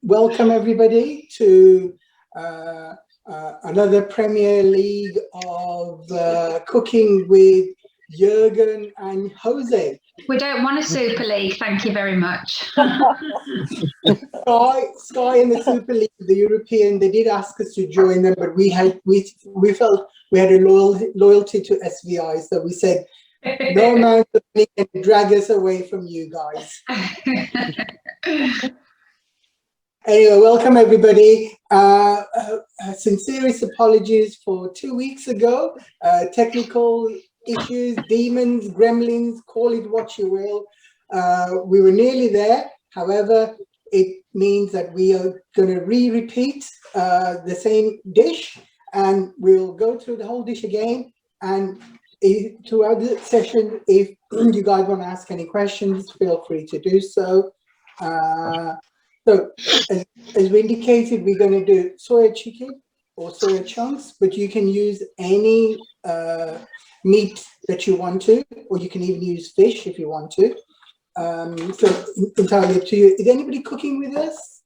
welcome everybody to another Premier League of cooking with Jürgen and Jose. We don't want a Super League, thank you very much. Sky and the Super League, the European, they did ask us to join them, but we felt we had a loyalty to SVI, so we said no amount of money can drag us away from you guys. Anyway, welcome everybody. Sincerest apologies for 2 weeks ago. Technical issues, demons, gremlins, call it what you will. We were nearly there. However, it means that we are going to repeat the same dish, and we'll go through the whole dish again. And throughout the session, if you guys want to ask any questions, feel free to do so. So, as we indicated, we're going to do soya chicken or soya chunks, but you can use any meat that you want to, or you can even use fish if you want to. So, entirely up to you. Is anybody cooking with us?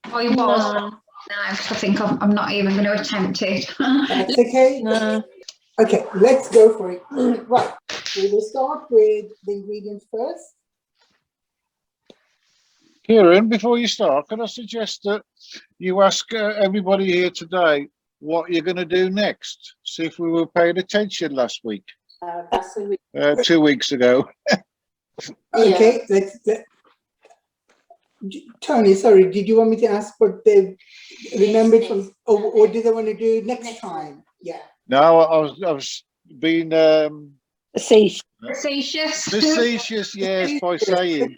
I was. No, I think I'm not even going to attempt it. That's okay. No. Okay, let's go for it. Right, we will start with the ingredients first. Kieran, before you start, can I suggest that you ask everybody here today what you're going to do next? See if we were paying attention last week. 2 weeks ago. Okay, let's Tony, sorry, did you want me to ask what they remembered from, or what did they want to do next time? Yeah. No, I was being facetious, yes, by saying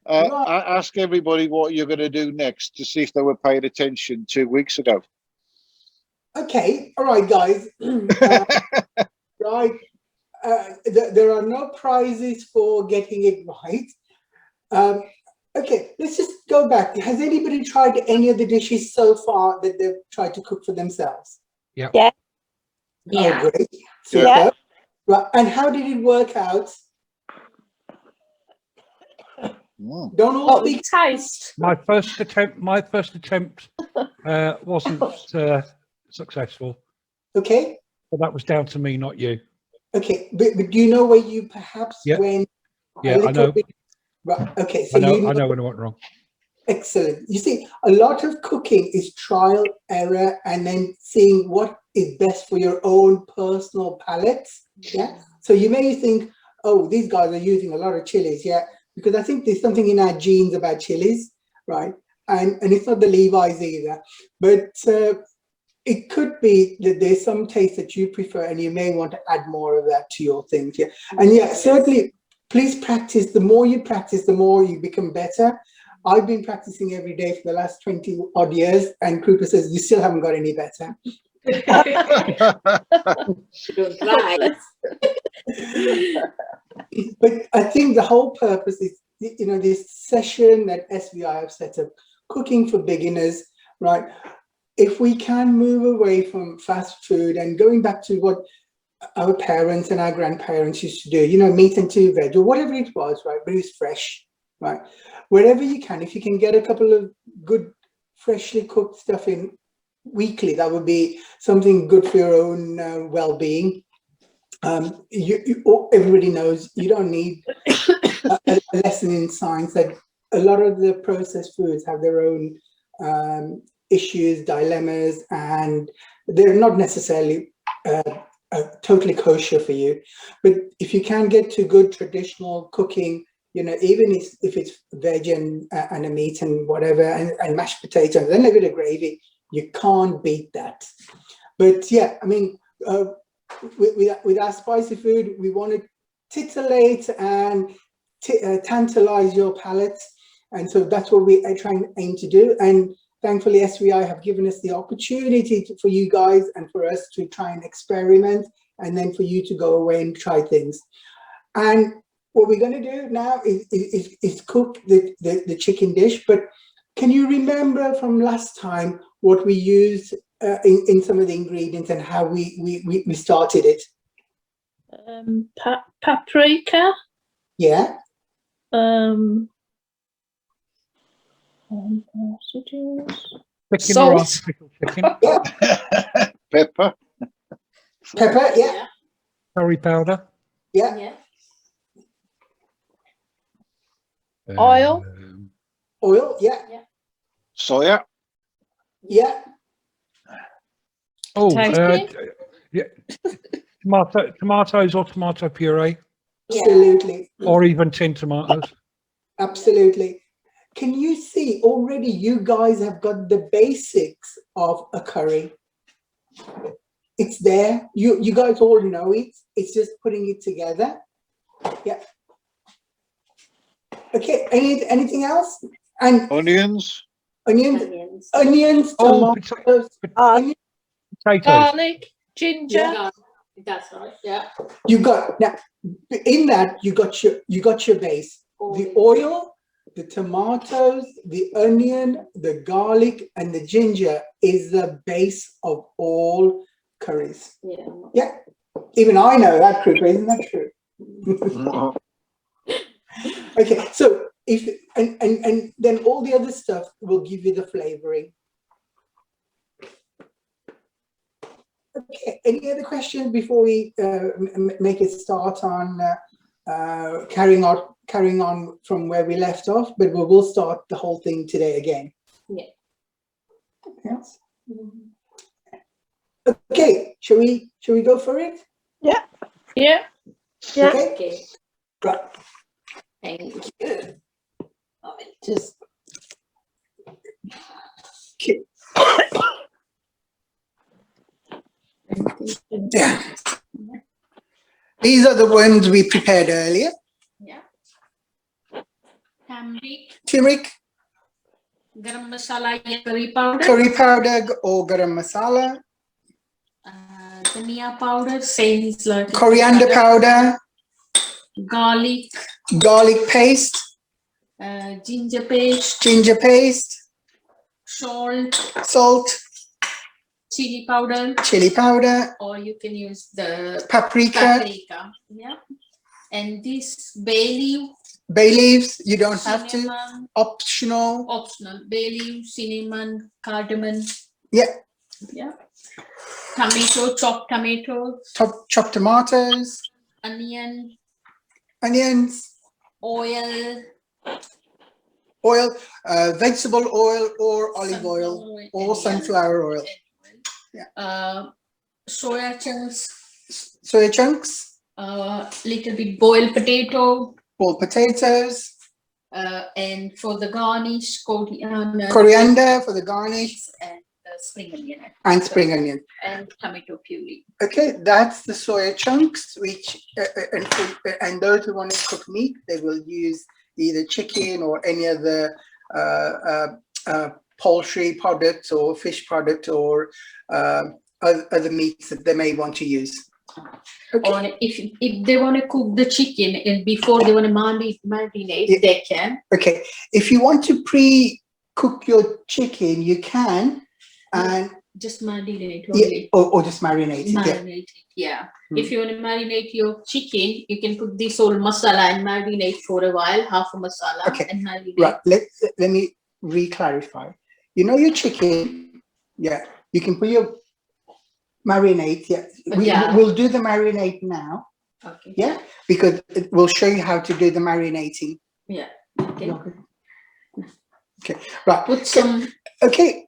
ask everybody what you're going to do next to see if they were paying attention 2 weeks ago. Okay, all right, guys. Right, there are no prizes for getting it right. Okay, let's just go back. Has anybody tried any of the dishes so far that they've tried to cook for themselves? Yeah. Yeah. Yeah. Oh, great. Super. Yeah. Right. And how did it work out? Don't all speak. Taste. My first attempt wasn't successful. Okay. But that was down to me, not you. Okay, but do you know where you perhaps went? Yeah, I know. Right. Okay, so I know when I went wrong. Excellent. You see, a lot of cooking is trial, error, and then seeing what is best for your own personal palate. Yeah. So you may think, oh, these guys are using a lot of chilies. Yeah, because I think there's something in our genes about chilies, right? And it's not the Levi's either, but it could be that there's some taste that you prefer, and you may want to add more of that to your things. Yeah, and yeah, certainly. Please practice. The more you practice, the more you become better. I've been practicing every day for the last 20 odd years, and Krupa says, you still haven't got any better. But I think the whole purpose is, you know, this session that SVI have set up, cooking for beginners, right? If we can move away from fast food and going back to what our parents and our grandparents used to do, you know, meat and 2 veg or whatever it was, right? But it's fresh, right? Wherever you can, if you can get a couple of good, freshly cooked stuff in weekly, that would be something good for your own well-being. Everybody knows you don't need a lesson in science that a lot of the processed foods have their own issues, dilemmas, and they're not necessarily totally kosher for you. But if you can get to good traditional cooking, you know, even if it's veg and a meat and whatever, and mashed potatoes, and then a bit of gravy, you can't beat that. But yeah, I mean, with our spicy food, we want to titillate and tantalize your palate, and so that's what we try and aim to do. And thankfully, SVI have given us the opportunity for you guys and for us to try and experiment, and then for you to go away and try things. And what we're going to do now is cook the chicken dish. But can you remember from last time what we used in some of the ingredients and how we started it? Paprika. Yeah. Chicken Salt. or artificial chicken, Pepper. Pepper, yeah, curry powder, yeah. Oil. Oil, yeah, Soya. yeah. oh, Tasty. yeah, tomatoes or tomato puree, Absolutely, or even tin tomatoes. absolutely. Can you see already you guys have got the basics of a curry? It's there. You guys all know it. It's just putting it together. Yeah. Okay. Anything else? And Onions. onions, Oh, tomatoes, onions. potatoes. Garlic. Ginger. Yeah. That's right. Yeah. You got now in that you got your base. The oil, the tomatoes, the onion, the garlic, and the ginger is the base of all curries. Yeah. Yeah. Even I know that, Krupa, isn't that true? Okay, so if and then all the other stuff will give you the flavoring. Okay, any other questions before we make a start on carrying on from where we left off? But we will start the whole thing today again. Yeah. Yes. Okay, shall we go for it? Yeah. Okay. Okay. Right. Thank you. Just okay. Yeah. These are the ones we prepared earlier. Yeah. Turmeric, Turmeric, garam masala, curry powder, curry powder or garam masala, dhania powder, same is like coriander powder, garlic, garlic paste, ginger paste, salt, salt, chili powder, or you can use the paprika, yeah. And this bay leaves. You don't have to. cinnamon, Optional. bay leaf, cinnamon, cardamom. Yeah. Yeah. Chopped tomatoes, Chopped tomatoes, onions, oil, vegetable oil or olive oil or sunflower oil. Yeah. Soya chunks, Soya chunks, little bit boiled potato, potatoes, and for the garnish, coriander for the garnish, and spring onion. Spring onion. And tomato puree. Okay, that's the soya chunks, which and those who want to cook meat, they will use either chicken or any other poultry product or fish product or other meats that they may want to use. Okay. Or if they want to cook the chicken and before they want to marinate, Yeah. they can. Okay, if you want to pre-cook your chicken, you can, and just marinate only. or just marinate it. Marinate it, yeah. Hmm. If you want to marinate your chicken, you can put this whole masala and marinate for a while, half a masala, Okay. and marinate. Right. Let me re-clarify. You know your chicken, yeah. You can put your marinate. Yeah. We'll do the marinate now. Okay. Yeah, because we'll show you how to do the marinating. Yeah. Okay. Okay. Right. Put some. Okay.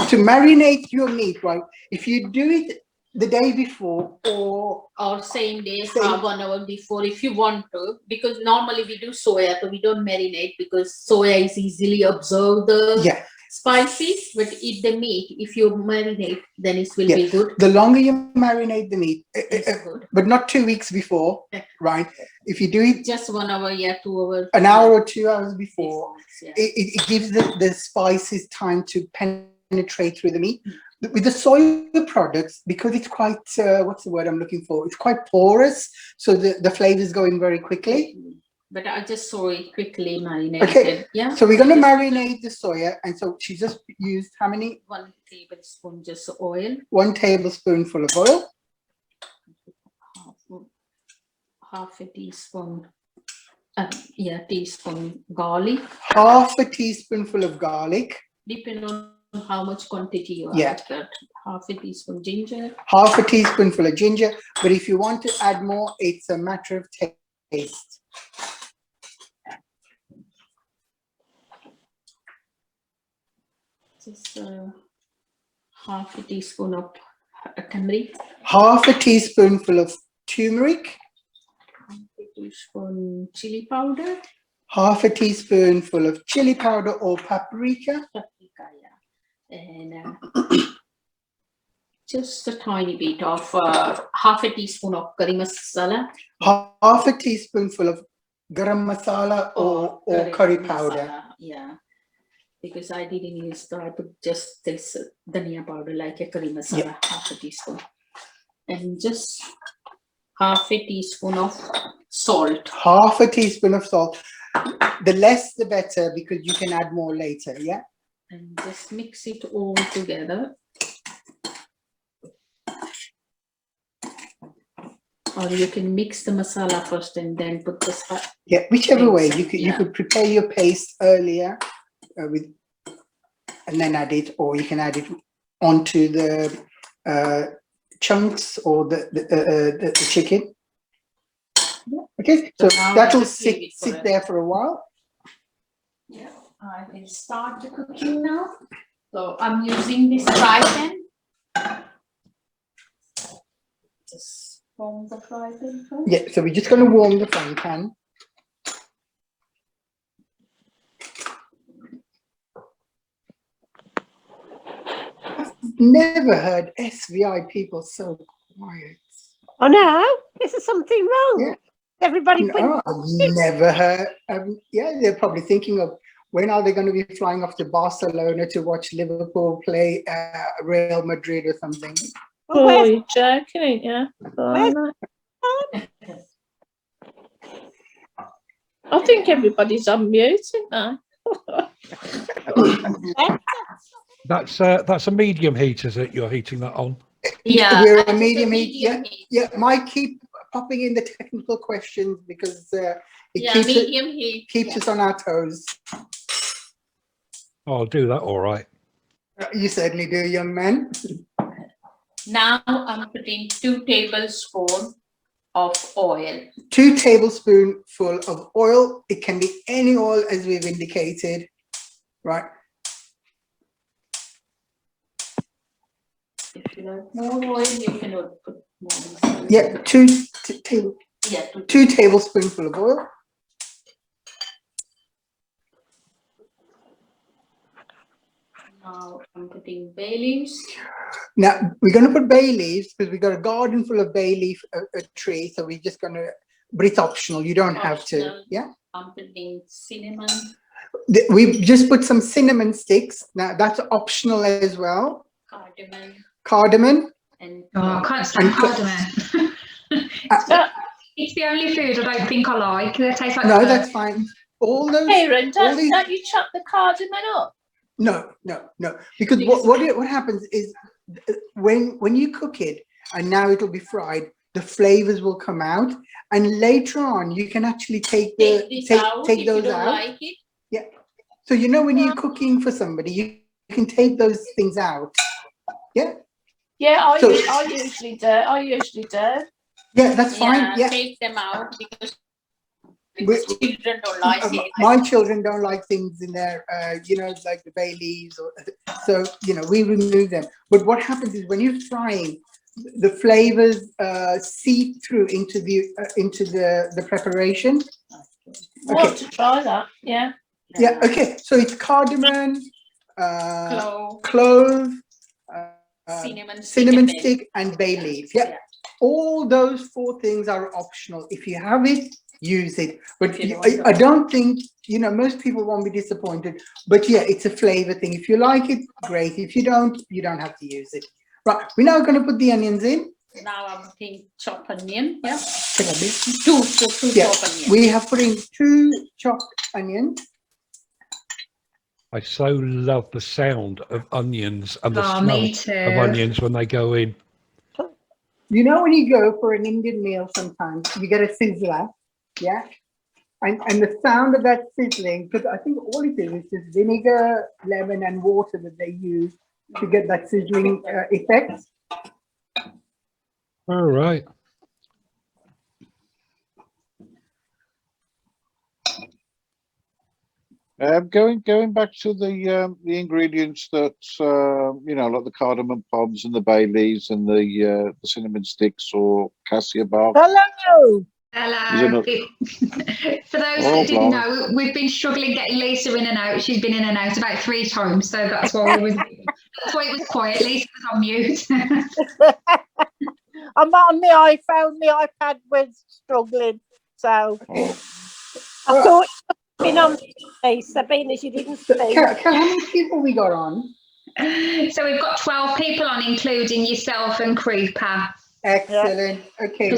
To marinate your meat, right? If you do it the day before or same day, 1 hour before, if you want to, because normally we do soya, so we don't marinate because soya is easily absorb the spices. But eat the meat, if you marinate, then it will be good. The longer you marinate the meat, it's good. But not 2 weeks before, right? If you do it just 1 hour, 2 hours, an hour or 2 hours before, yeah. it gives the spices time to penetrate through the meat. With the soya products, because it's quite what's the word I'm looking for? It's quite porous, so the flavors go in very quickly. But I just saw it quickly marinated. Okay, yeah. So we're going to marinate the soya, and so she just used how many? 1 tablespoon just oil. 1 tablespoonful of oil. Half a teaspoon Yeah, teaspoon garlic. Half a teaspoonful of garlic. Depending on how much quantity you Yeah. add. Half a teaspoon ginger. Half a teaspoonful of ginger. But if you want to add more, it's a matter of taste. Just half a teaspoon of turmeric. Half a teaspoonful of turmeric. Half a teaspoon chili powder. Half a teaspoonful of chili powder or paprika. Paprika, yeah. And just a tiny bit of half a teaspoon of curry masala. Half a teaspoonful of garam masala or curry powder. Masala, yeah. Because I didn't use that, I put just this dhania powder like a curry masala, Yeah. half a teaspoon. And just half a teaspoon of salt. Half a teaspoon of salt. The less the better, because you can add more later, yeah? And just mix it all together. Or you can mix the masala first and then put the spice. Yeah, whichever way. Paste, You could prepare your paste earlier and then add it, or you can add it onto the chunks or the chicken. Yeah. Okay, So so now that will just leave it for sit there for a while. Yeah, I will start the cooking now. So I'm using this fry pan. Just warm the fry pan first. Yeah, so we're just going to warm the frying pan. I've never heard SVI people so quiet. I know. Is there something wrong? Yeah. Everybody No, I've never heard. Yeah, they're probably thinking of when are they going to be flying off to Barcelona to watch Liverpool play Real Madrid or something. Oh, you're joking, ain't you? Oh, no. I think everybody's on mute, isn't they? That's a medium heat, is it? You're heating that on? Yeah, We're and a it's medium heat. heat. Yeah, might keep popping in the technical questions because it Medium heat. keeps us on our toes. Oh, I'll do that, all right. You certainly do, young man. Now I'm putting 2 tablespoons of oil. 2 tablespoonful of oil. It can be any oil as we've indicated, right? If you like more oil, you can put more. Yeah, 2 tablespoonful of oil. Now I'm putting bay leaves. Now we're going to put bay leaves because we've got a garden full of bay leaf a tree, so we're just going to, but it's optional. You don't have to. Yeah. I'm putting cinnamon. We've just put some cinnamon sticks. Now that's optional as well. Cardamom. And I can't stand cardamom. It's the only food I don't think I like. It tastes like no, that's fine. All those. Karen, don't you chop the cardamom up? No. Because what happens is when you cook it and now it'll be fried, the flavors will come out, and later on you can actually take those out. Like it. Yeah. So when you're cooking for somebody, you can take those things out. Yeah. Yeah, I usually do. Yeah, that's fine. Yeah. Take them out because children don't like it. My children don't like things in there, like the bay leaves, so we remove them. But what happens is when you're frying, the flavors seep through into the preparation. I want to try that. Yeah. Yeah. Okay. So it's cardamom, clove, cinnamon stick, and bay leaf. Yeah. All those 4 things are optional. If you have it, use it. But I don't think, most people won't be disappointed. But yeah, it's a flavor thing. If you like it, great. If you don't have to use it. Right. We're now going to put the onions in. Now I'm putting chopped onion. Yeah. 2 chopped onions. We have put in 2 chopped onions. I so love the sound of onions and the smell me too. of onions when they go in. When you go for an Indian meal, sometimes you get a sizzler, yeah, And the sound of that sizzling, because I think all it is just vinegar, lemon, and water that they use to get that sizzling effect. All right. Going back to the ingredients that you know, like the cardamom pods and the bay leaves and the cinnamon sticks or cassia bark. Hello. Hello. For those that didn't know, we've been struggling getting Lisa in and out. She's been in and out about 3 times, so that's why it was quiet. Lisa was on mute. I'm on my iPhone. My iPad was struggling, so I thought you'd been on space, Sabine, as you didn't speak. How many people we got on? So we've got 12 people on, including yourself and Krupa. Excellent. Okay,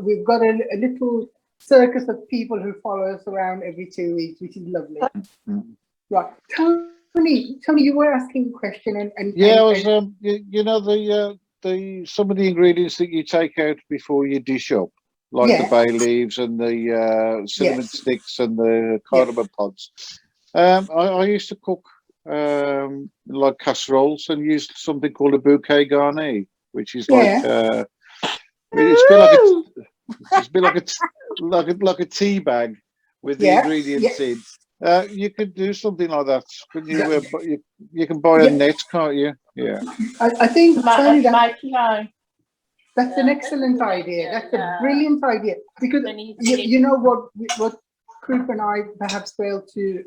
we've got a little circus of people who follow us around every 2 weeks, which is lovely. Right, Tony, you were asking a question, and yeah, I was you know, the some of the ingredients that you take out before you dish up, like the bay leaves and the cinnamon sticks and the cardamom pods. I used to cook like casseroles and used something called a bouquet garni, which is like it's been like a tea bag with the ingredients in. You could do something like that. Can you? You can buy a net, can't you? Yeah. I think Tony, that's an excellent idea. That's a brilliant idea, because you know what Krupa and I perhaps failed to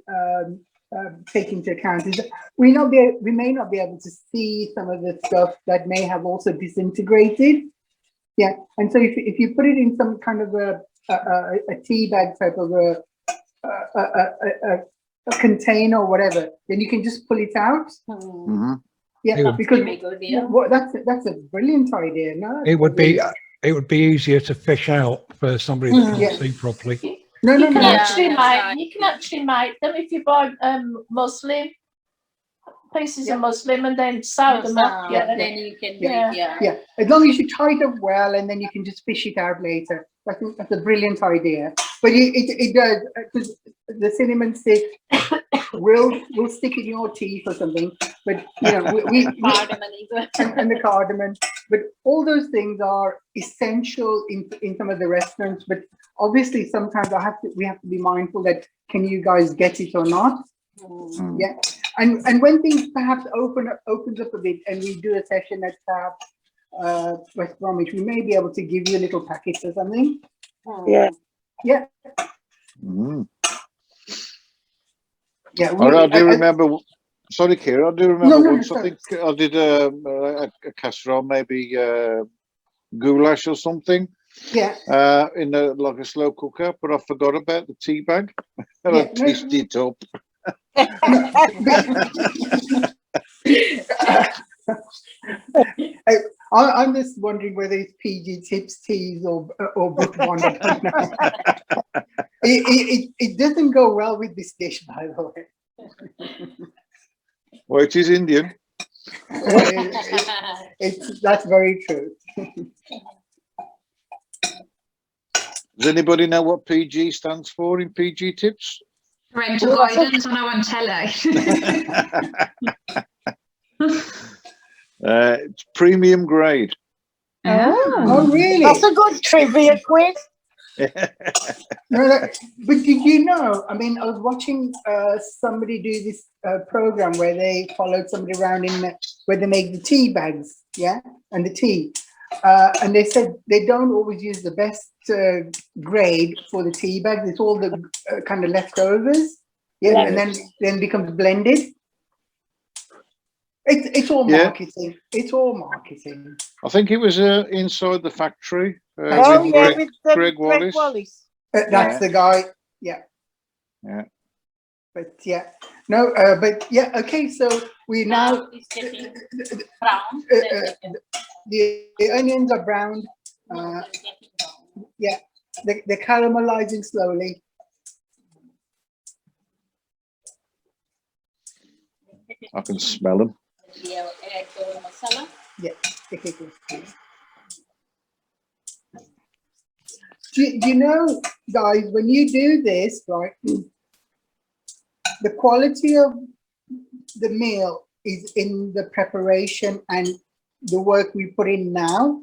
take into account is that we may not be able to see some of the stuff that may have also disintegrated. Yeah, and so if you put it in some kind of a tea bag type of a container or whatever, then you can just pull it out. Yeah, because that's a brilliant idea. No, it would be easier to fish out for somebody that can't see properly. You can actually make them if you buy muslin pieces of muslin and then sew them up. Then you can make as long as you tie it up well, and then you can just fish it out later. I think that's a brilliant idea. But it does, because the cinnamon stick will stick in your teeth or something. But you know, and the cardamom. But all those things are essential in some of the restaurants. But obviously, sometimes we have to be mindful that, can you guys get it or not? Yeah. And when things perhaps opens up a bit, and we do a session at West Bromwich, we may be able to give you a little packet or something. Yeah. I do remember. Sorry, Kira. I do remember once. I think I did a casserole, maybe goulash or something. Yeah. In like a slow cooker, but I forgot about the tea bag, and I twisted it up. I'm just wondering whether it's PG Tips teas or book one. I don't know. It doesn't go well with this dish, by the way. Well, it is Indian. That's very true. Does anybody know what PG stands for in PG Tips? Parental guidance on our telly. It's premium grade. Oh, really? That's a good trivia quiz. But did you know? I mean, I was watching somebody do this program where they followed somebody around where they make the tea bags, and the tea, and they said they don't always use the best grade for the tea bags. It's all the kind of leftovers, and then becomes blended. It's all marketing. It's all marketing. I think it was inside the factory. With Greg Wallace. That's the guy. Yeah. But no. But okay. So we now it's getting brown. The onions are browned. They're caramelizing slowly. I can smell them. Yeah. you know, guys, when you do this, right, the quality of the meal is in the preparation and the work we put in now.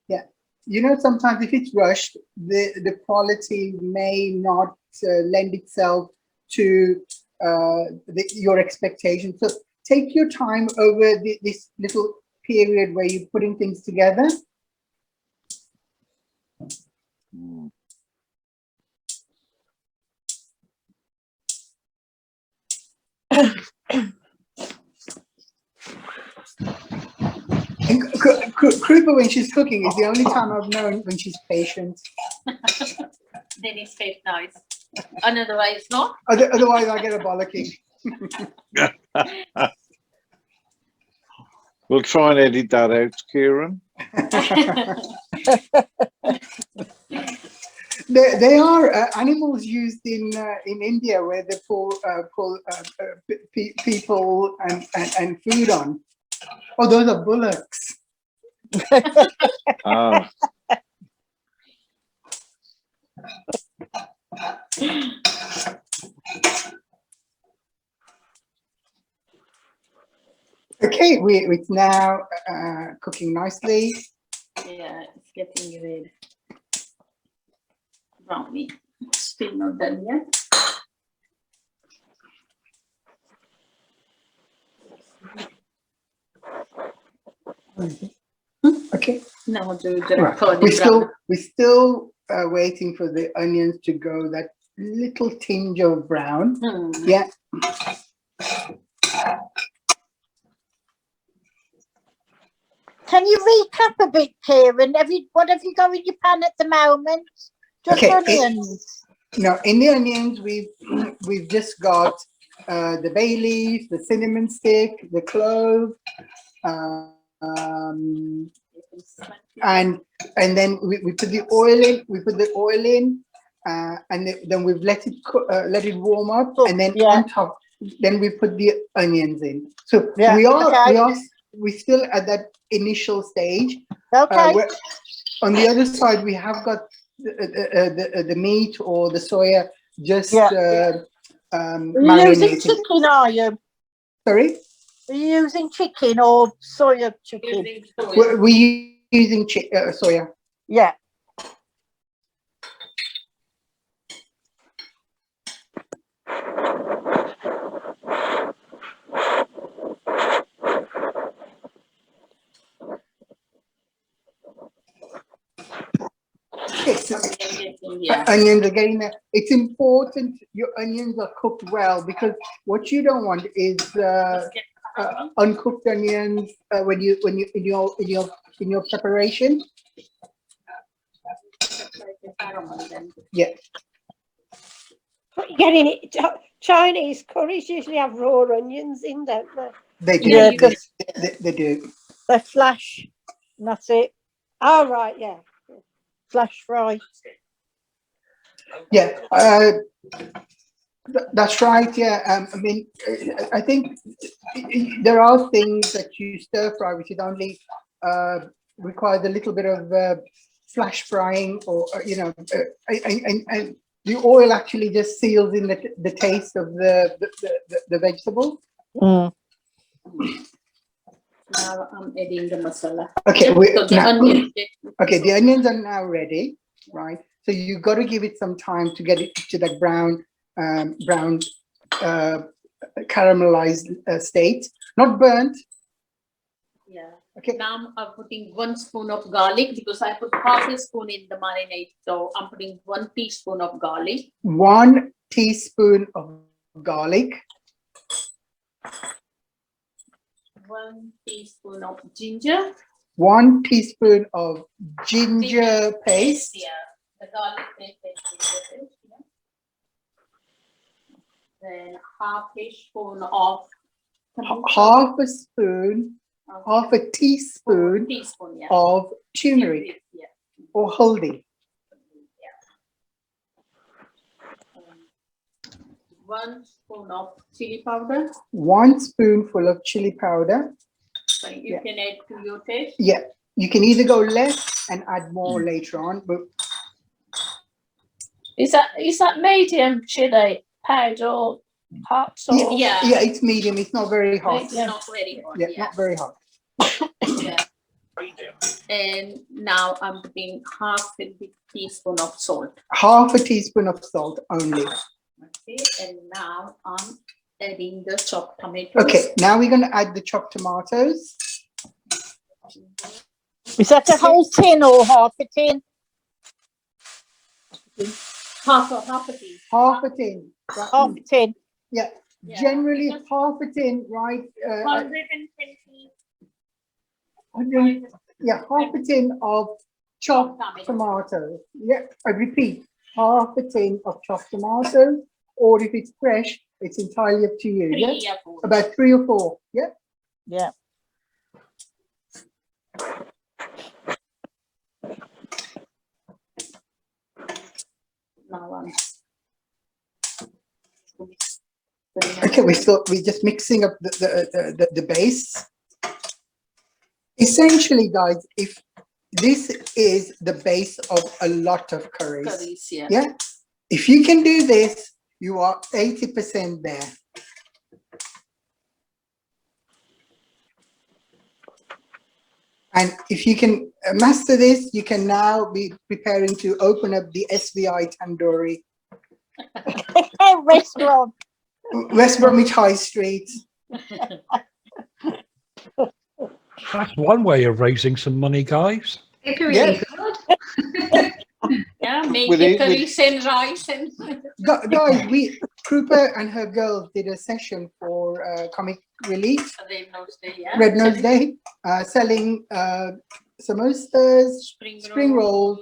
Yeah, you know, sometimes if it's rushed, the quality may not lend itself to your expectations. So take your time over this little period where you're putting things together. And Krupa, when she's cooking, is the only time I've known when she's patient. Then it's fake nice. And otherwise not. Otherwise, I get a bollocking. We'll try and edit that out, Kieran. They are animals used in India where they pull people and food on. Oh, those are bullocks. Ah. Okay, it's now cooking nicely. Yeah, it's getting red. Brownie. Still not done yet. Okay. Now Right. We're still waiting for the onions to go that little tinge of brown. Yeah. Can you recap a bit, Kieran? What have you got in your pan at the moment? Just onions. No, in the onions we've just got the bay leaf, the cinnamon stick, the clove, and then we put the oil in. We put the oil in, and then we've let it warm up, and then on top, then we put the onions in. So we're still at that initial stage. Okay. On the other side, we have got the meat or the soya just marinated. Using chicken, are you? Sorry? Are you using chicken or soya chicken? We're using soya. Yeah. Onions are getting there. It's important your onions are cooked well, because what you don't want is uncooked onions when you in your preparation. Yeah. Getting it. Chinese curries usually have raw onions in, don't they? They do. Yeah, they do. They flash, and that's it. Oh, right, yeah. Flash fry. Yeah, that's right. Yeah, I mean, I think there are things that you stir fry which it only requires a little bit of flash frying, or and the oil actually just seals in the taste of the vegetable. Mm. Now I'm adding the masala. Okay, the onions are now ready, right? So you got to give it some time to get it to that brown caramelized state, not burnt. Yeah. Okay. Now I'm putting 1 spoon of garlic, because I put half a spoon in the marinade. So I'm putting 1 teaspoon of garlic. 1 teaspoon of garlic. 1 teaspoon of ginger. 1 teaspoon of ginger paste. Yeah, the garlic paste. Yeah. Then half a spoon of half a teaspoon yeah, of turmeric, yeah, or haldi. Yeah. 1 spoon of chili powder. 1 spoonful of chili powder. So you can add to your taste. Yeah, you can either go less and add more later on, but Is that medium chili powder or hot sauce? Yeah. Yeah, it's medium. It's not very hot. It's not very hot. Yeah, not very hot. Yeah. And now I'm putting half a big teaspoon of salt. Half a teaspoon of salt only. Okay, and now I'm adding the chopped tomatoes. Okay, now we're going to add the chopped tomatoes. Is that a whole tin or half a tin? Half a teaspoon. Half a tin. Right. Half a tin. Yeah. Yeah. Generally half a tin, right? 120. Yeah, half a tin of chopped tomatoes. Yeah, I repeat, half a tin of chopped tomatoes, or if it's fresh, it's entirely up to you. Yeah, about 3 or 4. Yeah. Yeah. Now Okay, we're just mixing up the base. Essentially, guys, if this is the base of a lot of curries, yeah. If you can do this, you are 80% there. And if you can master this, you can now be preparing to open up the SVI Tandoori. Restaurant. West Bromwich High Street. That's one way of raising some money, guys. It'd be really good. Yeah, make it curries and rice and. Guys, Krupa and her girls did a session for Comic Relief. Red Nose Day, selling samosas, spring rolls,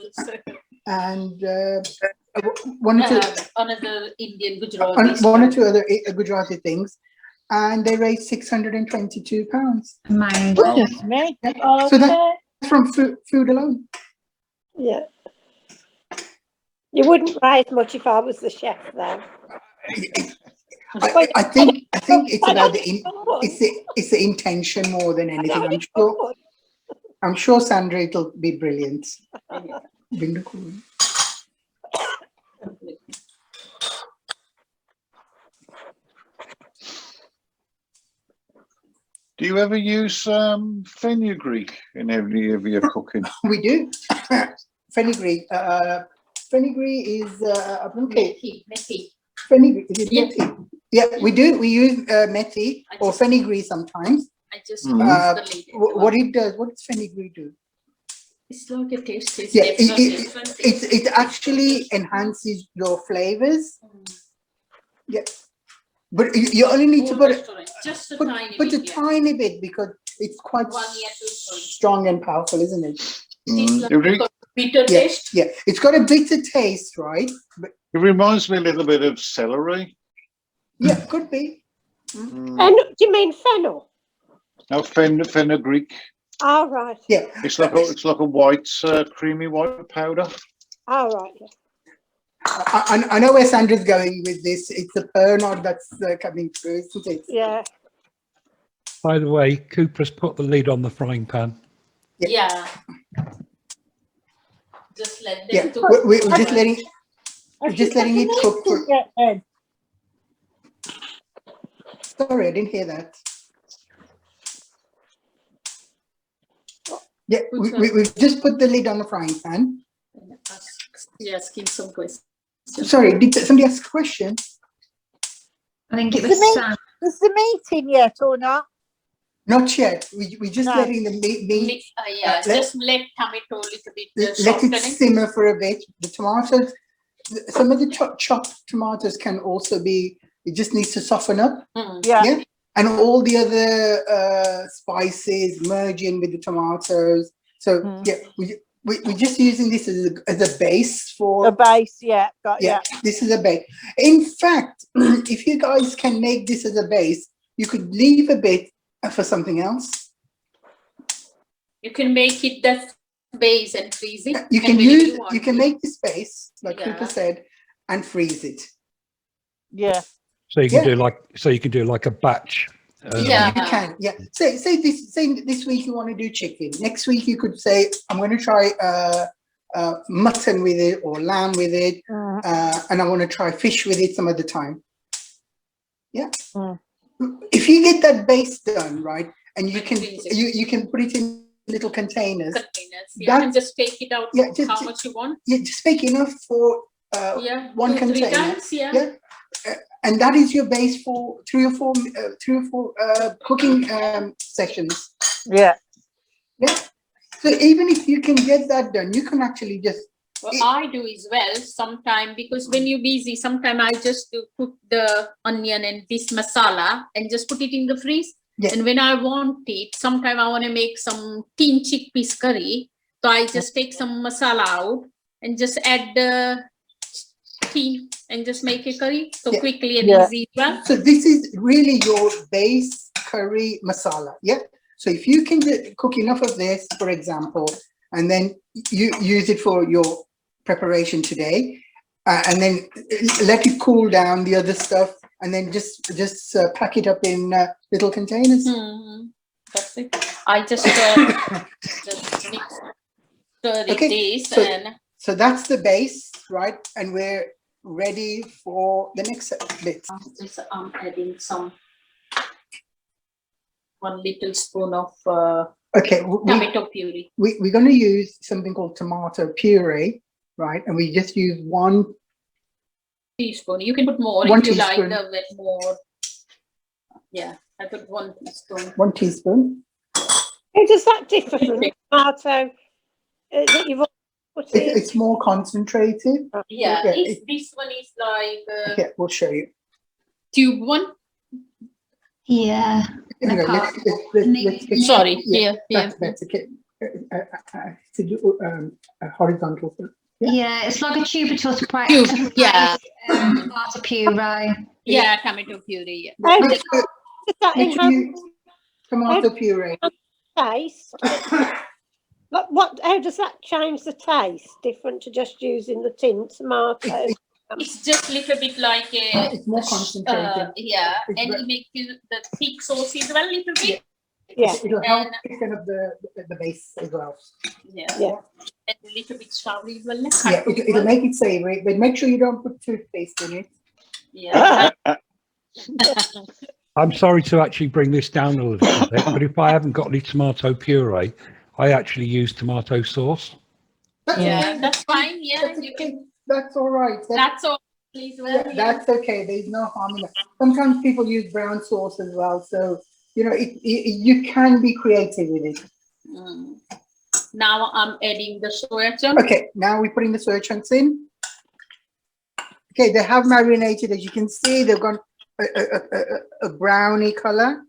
and one or two another Indian Gujarati. One or two other Gujarati things, and they raised £622. Amazing. Goodness me. Yeah. Okay. So that's from food alone. Yeah. You wouldn't raise much if I was the chef, though. I think it's about it's the intention more than anything. I'm sure Sandra, it'll be brilliant. Do you ever use fenugreek in any of your cooking? We do. Fenugreek. Fenugreek is okay. Methi. Fenugreek. Is it methi? Yeah, we do. We use methi or fenugreek sometimes. I just what it does. What does fenugreek do? It's like a taste. Yeah, it actually enhances your flavors. Yeah, but you only need to put just a tiny bit because it's quite strong and powerful, isn't it? Bitter taste. Yeah, it's got a bitter taste, right? But it reminds me a little bit of celery. Yeah, could be. And do you mean fennel? No, fenugreek. Oh, right. Yeah, it's like a white, creamy white powder. Oh, right. Yeah. I know where Sandra's going with this. It's the Pernod that's coming through, isn't it? Yeah. By the way, Cooper's put the lid on the frying pan. Yeah. Just let them. Yeah, we're just letting it cook. Sorry, I didn't hear that. Yeah, we've just put the lid on the frying pan. Asking some questions. Sorry, did somebody ask a question? I think it was Sam. Is the meat in yet or not? Not yet. We're just letting the meat. Just let tomato a little bit. Let it simmer for a bit. The tomatoes, some of the chopped tomatoes can also be. It just needs to soften up. Yeah. And all the other spices merge in with the tomatoes. So yeah, we're just using this as a base for a base. Yeah, this is a base. In fact, if you guys can make this as a base, you could leave a bit for something else. You can make it that base and freeze it. You can make this base, like Cooper said, and freeze it. Yeah. So you can do like a batch. You can. Yeah. Say this week you want to do chicken. Next week you could say, I'm going to try mutton with it or lamb with it, and I want to try fish with it some other time. Yeah. If you get that base done right, and you can put it in little containers. And just take it out. Yeah, just, how much you want. Yeah, just make enough for one 2-3 container. times, yeah. And that is your base for 3 or 4 cooking sessions. Yeah. Yeah. So even if you can get that done, you can actually just. Well, I do as well sometimes, because when you're busy, sometimes I just do cook the onion and this masala and just put it in the freeze. Yeah. And when I want it, sometimes I want to make some tin chickpeas curry. So I just take some masala out and just add the tea and just make a curry so quickly and easy as well. So this is really your base curry masala. Yeah. So if you can cook enough of this, for example, and then you use it for your preparation today, and then let it cool down, the other stuff, and then just pack it up in little containers. That's it. I just mix this and. So that's the base, right? And we're ready for the next bit. I'm adding some 1 little spoon of tomato puree. We're going to use something called tomato puree, right? And we just use 1 teaspoon. You can put more if you like a bit more. Yeah, I put 1 teaspoon. 1 teaspoon. How does that differ from the tomato that you've put in? It's more concentrated. Yeah, this one is like. Okay, we'll show you. Tube one. Yeah. Let's sorry. That's okay. To do a horizontal. Yeah, it's like a tube of tomato puree. Yeah, tomato puree. How does that enhance tomato puree taste? How does that change the taste? Different to just using the tin tomato? It's just a little bit like a. It's more concentrated. And it makes the thick sauce as well a little bit. Yeah. It'll help thicken up the base as well. Yeah. And a little bit savory as well. Yeah, it'll make it savory, but make sure you don't put toothpaste in it. Yeah. I'm sorry to actually bring this down a little bit, but if I haven't got any tomato puree, I actually use tomato sauce. That's fine. Yeah, that's all right. That's all. That's okay. There's no harm in that. Sometimes people use brown sauce as well, so you can be creative with it. Now I'm adding the soya chunks. Okay, now we're putting the soya chunks in. Okay, they have marinated, as you can see. They've got a browny color.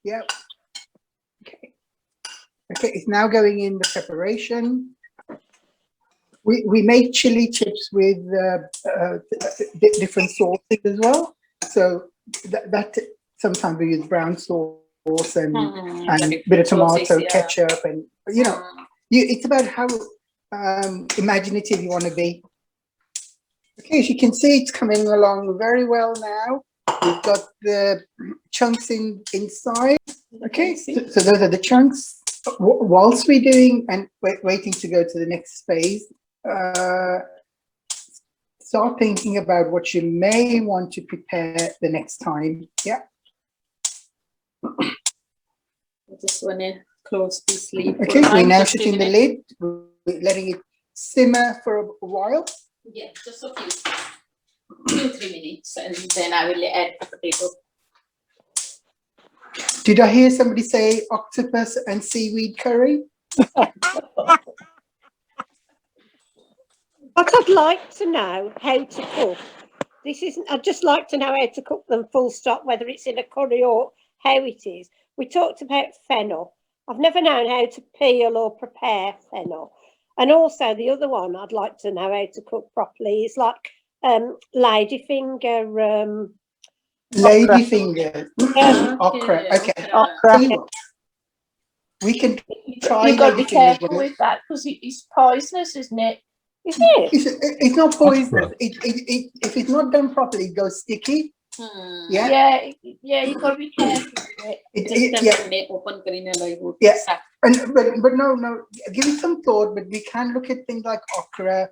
Yep. Okay, it's now going in the preparation. We make chili chips with different sauces as well. So that sometimes we use brown sauce and a bit of tomato ketchup, and it's about how imaginative you want to be. Okay, as you can see, it's coming along very well now. We've got the chunks inside. Okay, so those are the chunks. Whilst we're doing and waiting to go to the next phase, start thinking about what you may want to prepare the next time. Yeah. I just want to close this lid. Okay, we're now shutting the lid. We're letting it simmer for a while. Yeah, just a few, 2-3 minutes, and then I will add the potato. Did I hear somebody say octopus and seaweed curry? I'd like to know how to cook. I'd just like to know how to cook them full stop, whether it's in a curry or how it is. We talked about fennel. I've never known how to peel or prepare fennel. And also the other one I'd like to know how to cook properly is like ladyfinger. Ladyfinger. Okra. Okay. Okra. We can try. You've got to be careful with that because it's poisonous, isn't it? Is it? It's not poisonous. If it's not done properly, it goes sticky. Yeah. Yeah, you got to be careful with it. Yeah. But no, give it some thought. But we can look at things like okra,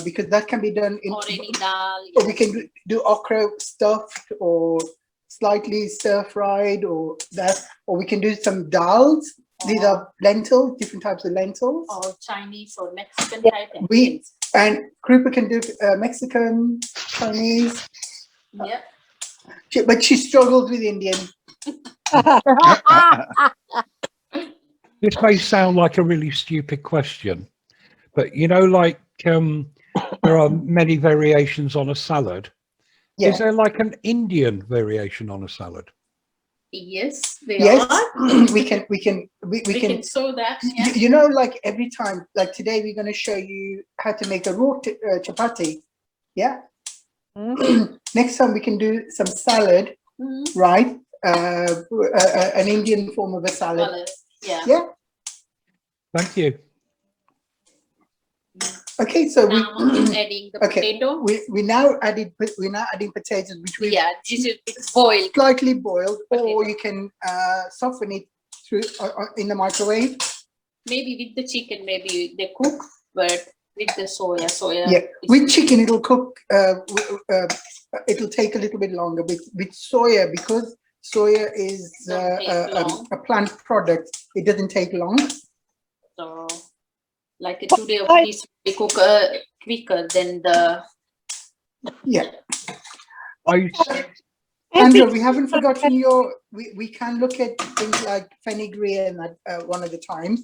because that can be done in. Or we can do okra stuffed or slightly stir fried, or that, or we can do some dals. These are lentils, different types of lentils. Or Chinese or Mexican type. And Krupa can do Mexican, Chinese. Yeah. But she struggles with Indian. This may sound like a really stupid question, but you know, like there are many variations on a salad. Yeah. Is there like an Indian variation on a salad? Yes, we can show that. Yeah. You know, like every time, like today, we're going to show you how to make a roti chapati. Yeah. Next time we can do some salad, right? An Indian form of a salad. Yeah. Yeah. Thank you. Okay, so now adding the potato. We're now adding potatoes, which we it's boiled, slightly boiled, or you can soften it through in the microwave. Maybe with the chicken, maybe they cook, but with the soya. Yeah, with chicken it'll cook. It'll take a little bit longer. With soya, because soya is a plant product, it doesn't take long. So, like today, we cook quicker than the. Yeah. Andrew, we haven't forgotten your. We can look at things like fenugreek and that one of the times,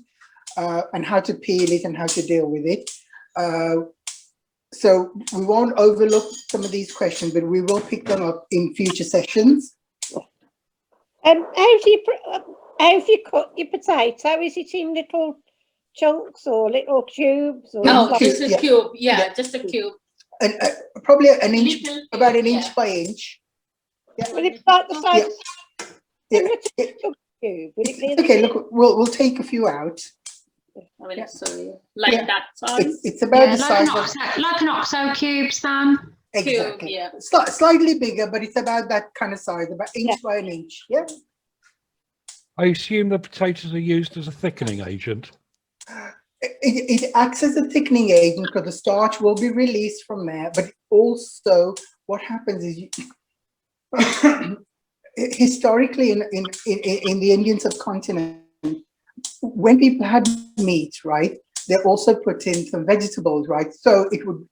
and how to peel it and how to deal with it. So we won't overlook some of these questions, but we will pick them up in future sessions. How do you cut your potato? Is it in little chunks or little cubes? Or just a cube. Yeah, just a cube. And probably an inch, about an inch by inch. Yeah. Will it like the size? Cube? Will it be okay, look, we'll take a few out. Like that size. It's about the size like an OXO cube, Sam. Exactly. Cube, yeah. Slightly bigger, but it's about that kind of size, about inch by an inch. Yeah. I assume the potatoes are used as a thickening agent. It acts as a thickening agent because the starch will be released from there. But also, what happens is, historically in the Indian subcontinent, when people had meat, right, they also put in some vegetables, right? So it would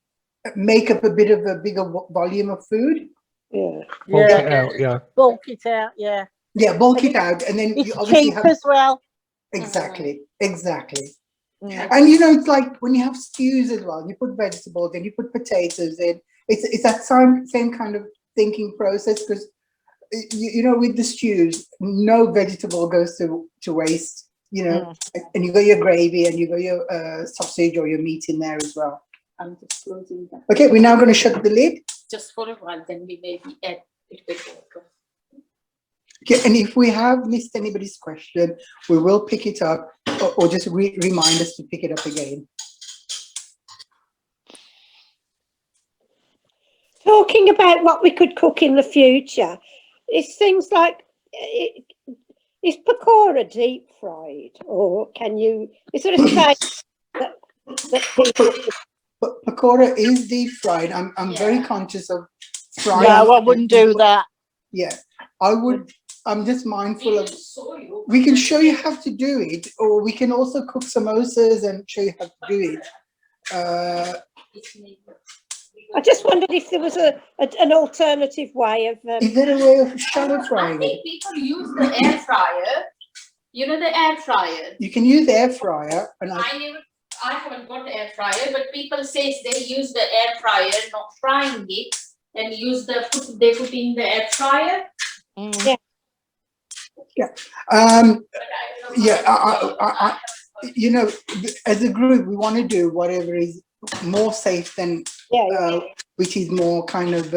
make up a bit of a bigger volume of food. Yeah. Bulk it out, yeah. Bulk it out, yeah. Yeah, bulk it out, and then it's you obviously cheap as well. Exactly. And you know, it's like when you have stews as well, you put vegetables in, you put potatoes in. It's that same kind of thinking process, because you know, with the stews, no vegetable goes to waste. You know, and you got your gravy and you got your sausage or your meat in there as well. I'm just closing that. Okay, we're now going to shut the lid. Just for a while, then we maybe add a bit water. Okay, and if we have missed anybody's question, we will pick it up, or just remind us to pick it up again. Talking about what we could cook in the future, it's things like, is pakora deep fried, or can you, is there a stage that people... Pakora is deep fried. I'm very conscious of frying. No, I wouldn't do that. Yeah, I would. I'm just mindful of. We can show you how to do it, or we can also cook samosas and show you how to do it. I just wondered if there was an alternative way of. Is there a way of shallow frying? I think people use the air fryer. You know the air fryer. You can use the air fryer, and I haven't got the air fryer, but people say they use the air fryer, not frying it, and use they put in the air fryer. Yeah. Yeah. You know, as a group, we want to do whatever is more safe than, which is more kind of.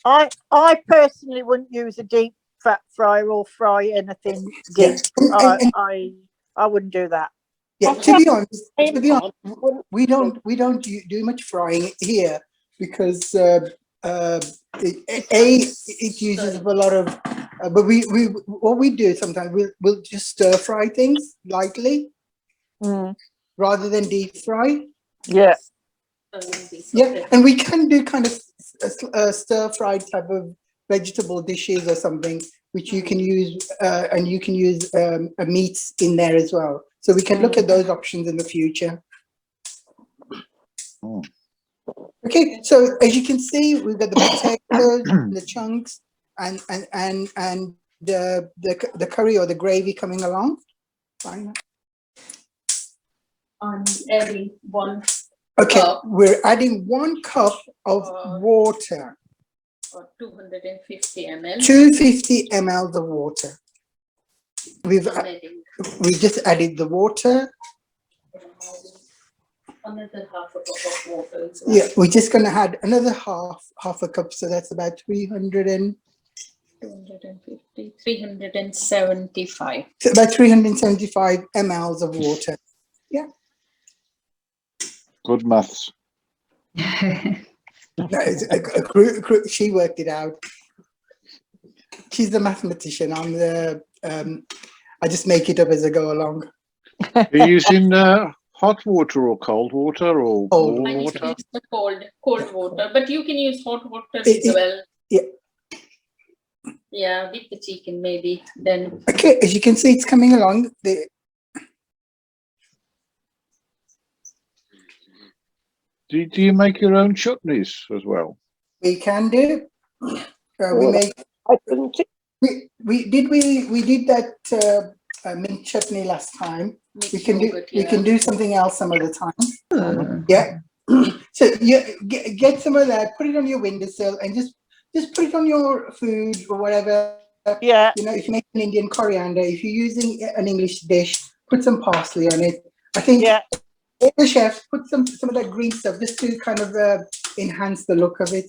I personally wouldn't use a deep fat fryer or fry anything deep. I wouldn't do that. Yeah, to be honest, we don't do much frying here, because it uses a lot of, but what we do sometimes we'll just stir fry things lightly rather than deep fry. Yeah. Yeah, and we can do kind of a stir fried type of vegetable dishes or something, which you can use, and you can use a meat in there as well. So we can look at those options in the future. Okay, so as you can see, we've got the potatoes, the chunks, and the curry or the gravy coming along. Fine. On every one. Okay, we're adding 1 cup of water. Or 250 ml. 250 ml of water. We just added the water. Another half a cup of water. Well. Yeah, we're just going to add another half a cup, so that's about 250, 375. so about 375 ml of water. Yeah. Good maths. No, she worked it out. She's the mathematician. I'm the. I just make it up as I go along. Are you using hot water or cold water or cold warm water? water? Use the cold water, but you can use hot water as well. Yeah. Yeah, with the chicken maybe then. Okay, as you can see, it's coming along. Do you make your own chutneys as well? We can do. We make. We did that mint chutney last time. We can do something else some other time. Yeah. So you get some of that, put it on your windowsill, and just put it on your food or whatever. Yeah. You know, if you make an Indian coriander, if you're using an English dish, put some parsley on it. I think all the chefs put some of that green stuff just to kind of enhance the look of it.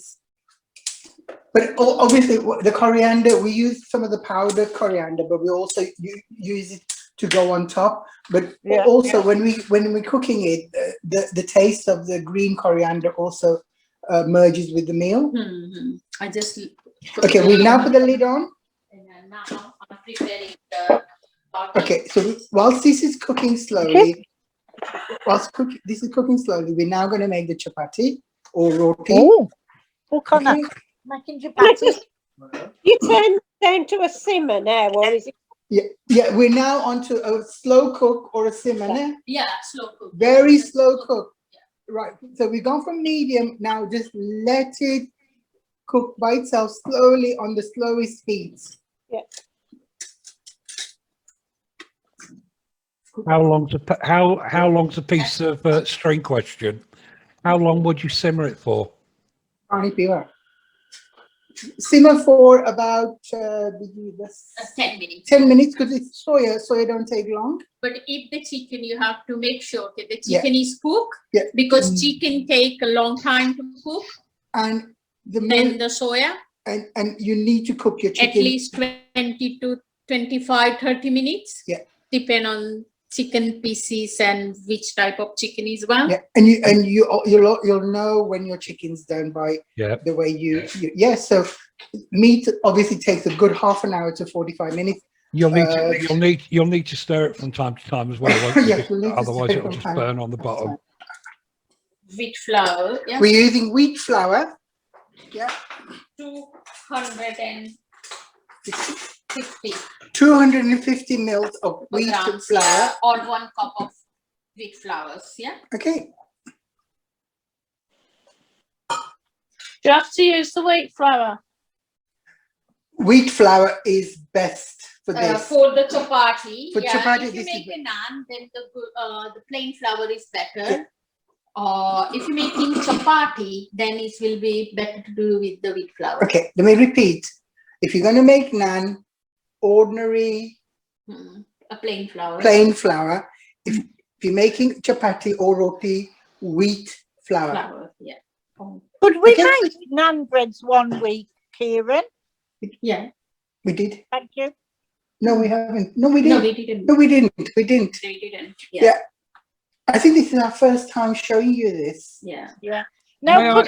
But obviously, the coriander, we use some of the powdered coriander, but we also use it to go on top. But also, when we're cooking it, the taste of the green coriander also merges with the meal. I just okay. We now put the lid on. And now I'm preparing the. Okay, so whilst this is cooking slowly, this is cooking slowly, we're now going to make the chapati or roti. Oh, what kind of making chapati? You turn down to a simmer now, or is it? Yeah, we're now onto a slow cook or a simmer now. Yeah, slow cook. Very slow cook. Yeah. Right. So we've gone from medium. Now just let it cook by itself slowly on the slowest heat. Yeah. How long's a piece of string question? How long would you simmer it for? Simmer for about 10 minutes. 10 minutes because it's soya. Soya don't take long. But if the chicken, you have to make sure that the chicken is cooked because chicken take a long time to cook. And then the soya. And you need to cook your chicken at least 20 to 25, 30 minutes. Yeah. Depend on chicken pieces and which type of chicken is well. Yeah, and you'll know when your chicken's done by the way you so meat obviously takes a good half an hour to 45 minutes. You'll need to stir it from time to time as well, won't you? Otherwise it'll just burn on the bottom. Wheat flour. Yeah. We're using wheat flour. Yeah. 250 mils of wheat flour or 1 cup of wheat flours. Yeah. Okay. Do you have to use the wheat flour? Wheat flour is best for this. For the chapati. For chapati, if you make a naan, then the plain flour is better. If you're making chapati, then it will be better to do with the wheat flour. Okay, let me repeat. If you're going to make naan, ordinary a plain flour. If you're making chapati or roti, wheat flour. Yeah. Could we make naan breads one week, Kiran? Yeah. We did. Thank you. No, we haven't. No, we didn't. No, we didn't. We didn't. Yeah. I think this is our first time showing you this. Yeah. Yeah. Now,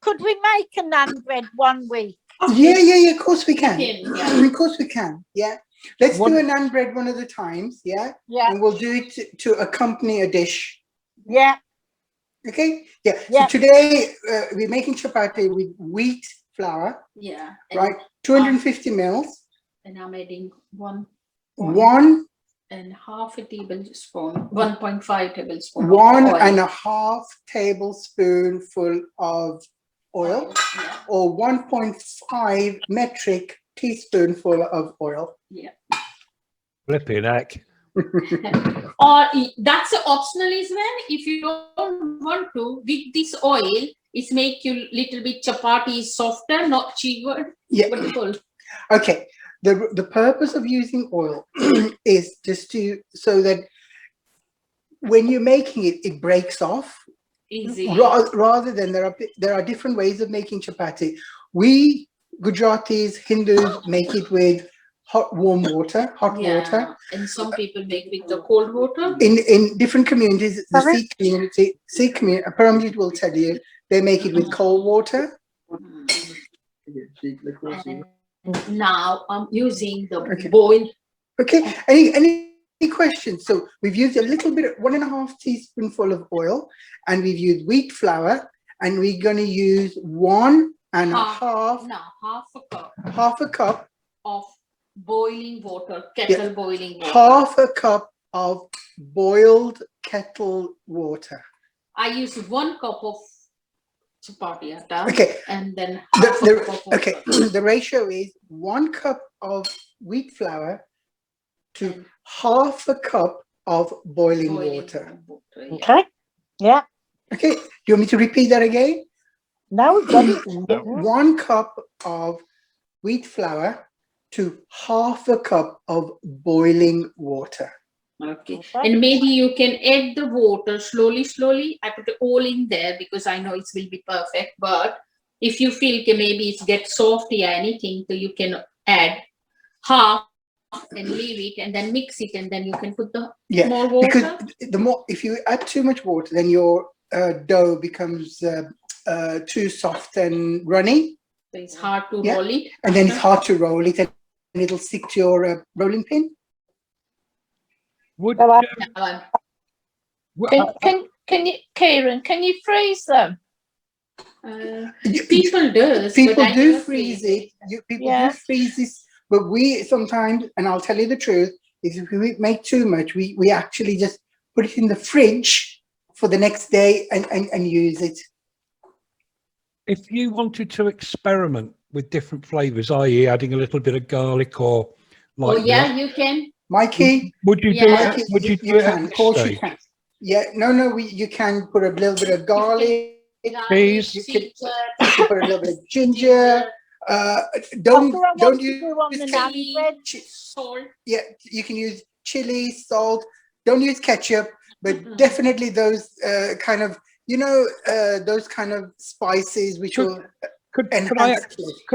could we make a naan bread one week? Yeah. Of course we can. Yeah. Of course we can. Yeah. Let's do a naan bread one of the times. Yeah. Yeah. And we'll do it to accompany a dish. Yeah. Okay. Yeah. So today we're making chapati with wheat flour. Yeah. Right. 250 mils. And I'm adding one and half a tablespoon, 1.5 tablespoon. 1.5 tablespoonful of oil, or 1.5 metric teaspoonful of oil. Yeah. Flipping heck. Or that's optional as well. If you don't want to, with this oil, it's make you little bit chapati softer, not cheaper. Yeah. Okay. The purpose of using oil is just so that when you're making it, it breaks off. Easy. Rather than there are different ways of making chapati. We Gujaratis, Hindus make it with hot water. And some people make with the cold water. In different communities, the Sikh community, Paramjit will tell you, they make it with cold water. And now I'm using the boil. Okay. Any questions? So we've used a little bit, 1.5 teaspoonful of oil, and we've used wheat flour, and we're going to use half a cup of boiling water, kettle boiling water. Half a cup of boiled kettle water. I use 1 cup of chapati atta. Okay. And then the ratio is 1 cup of wheat flour to half a cup of boiling water. Okay. Yeah. Okay. Do you want me to repeat that again? No, we've got it. 1 cup of wheat flour to half a cup of boiling water. Okay. And maybe you can add the water slowly. I put it all in there because I know it will be perfect. But if you feel maybe it gets salty or anything, so you can add half and leave it and then mix it, and then you can put the more water. Because if you add too much water, then your dough becomes too soft and runny. So it's hard to roll it. And then it's hard to roll it, and it'll stick to your rolling pin. Can you, Kieran? Can you freeze them? People do. People do freeze it. People do freeze this, but we sometimes, and I'll tell you the truth, is if we make too much, we actually just put it in the fridge for the next day and use it. If you wanted to experiment with different flavors, i.e. adding a little bit of garlic or like you can. Mikey, would you do it? Would you do it? Of course you can. Yeah, no, you can put a little bit of garlic, cheese. You can put a little bit of ginger. Don't use salt. Yeah, you can use chili, salt. Don't use ketchup, but definitely those kind of those kind of spices which will. Could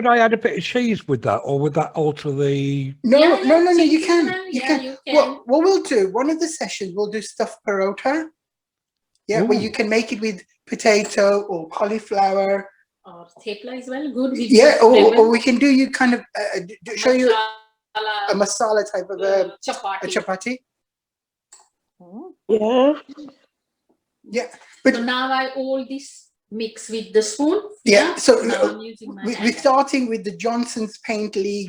I add a bit of cheese with that, or would that alter the? No, you can. You can. What we'll do, one of the sessions, we'll do stuffed parota. Yeah, where you can make it with potato or cauliflower. Or thepla is well good. Or we can do you kind of show you a masala type of a chapati. Yeah. But so now I all this mix with the spoon. So I'm using my we're starting with the Johnson's Paint League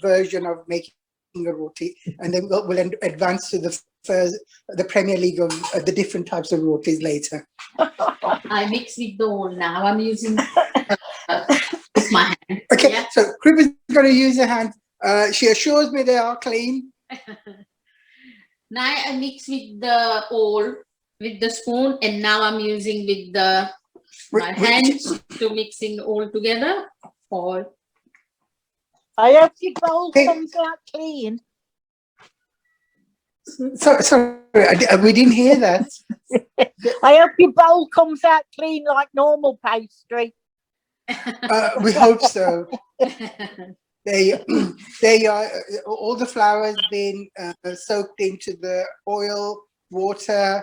version of making a roti, and then we'll advance to the Premier League of the different types of rotis later. I mix with the whole now. I'm using my hand. Okay, so Krupa's going to use her hand. She assures me they are clean. Now I mix with the oil with the spoon, and now I'm using with my hands to mixing all together. I hope your bowl comes out clean. Sorry, we didn't hear that. I hope your bowl comes out clean like normal pastry. We hope so. They are all the flour's been soaked into the oil, water.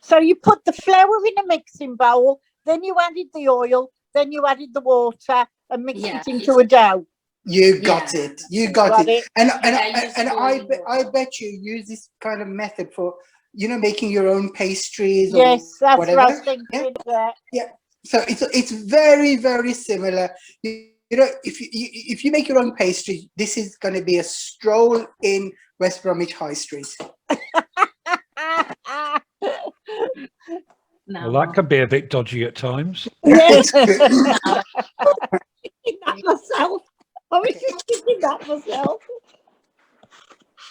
So you put the flour in a mixing bowl, then you added the oil, then you added the water and mixed it into a dough. You got it. You got it. And I bet you use this kind of method for, you know, making your own pastries. Yes, that's whatever. what I was thinking. Yeah. So it's very, very similar. You know, if you make your own pastry, this is going to be a stroll in West Bromwich High Street. No. Well, that can be a bit dodgy at times. Yes. That myself. I was just thinking that myself.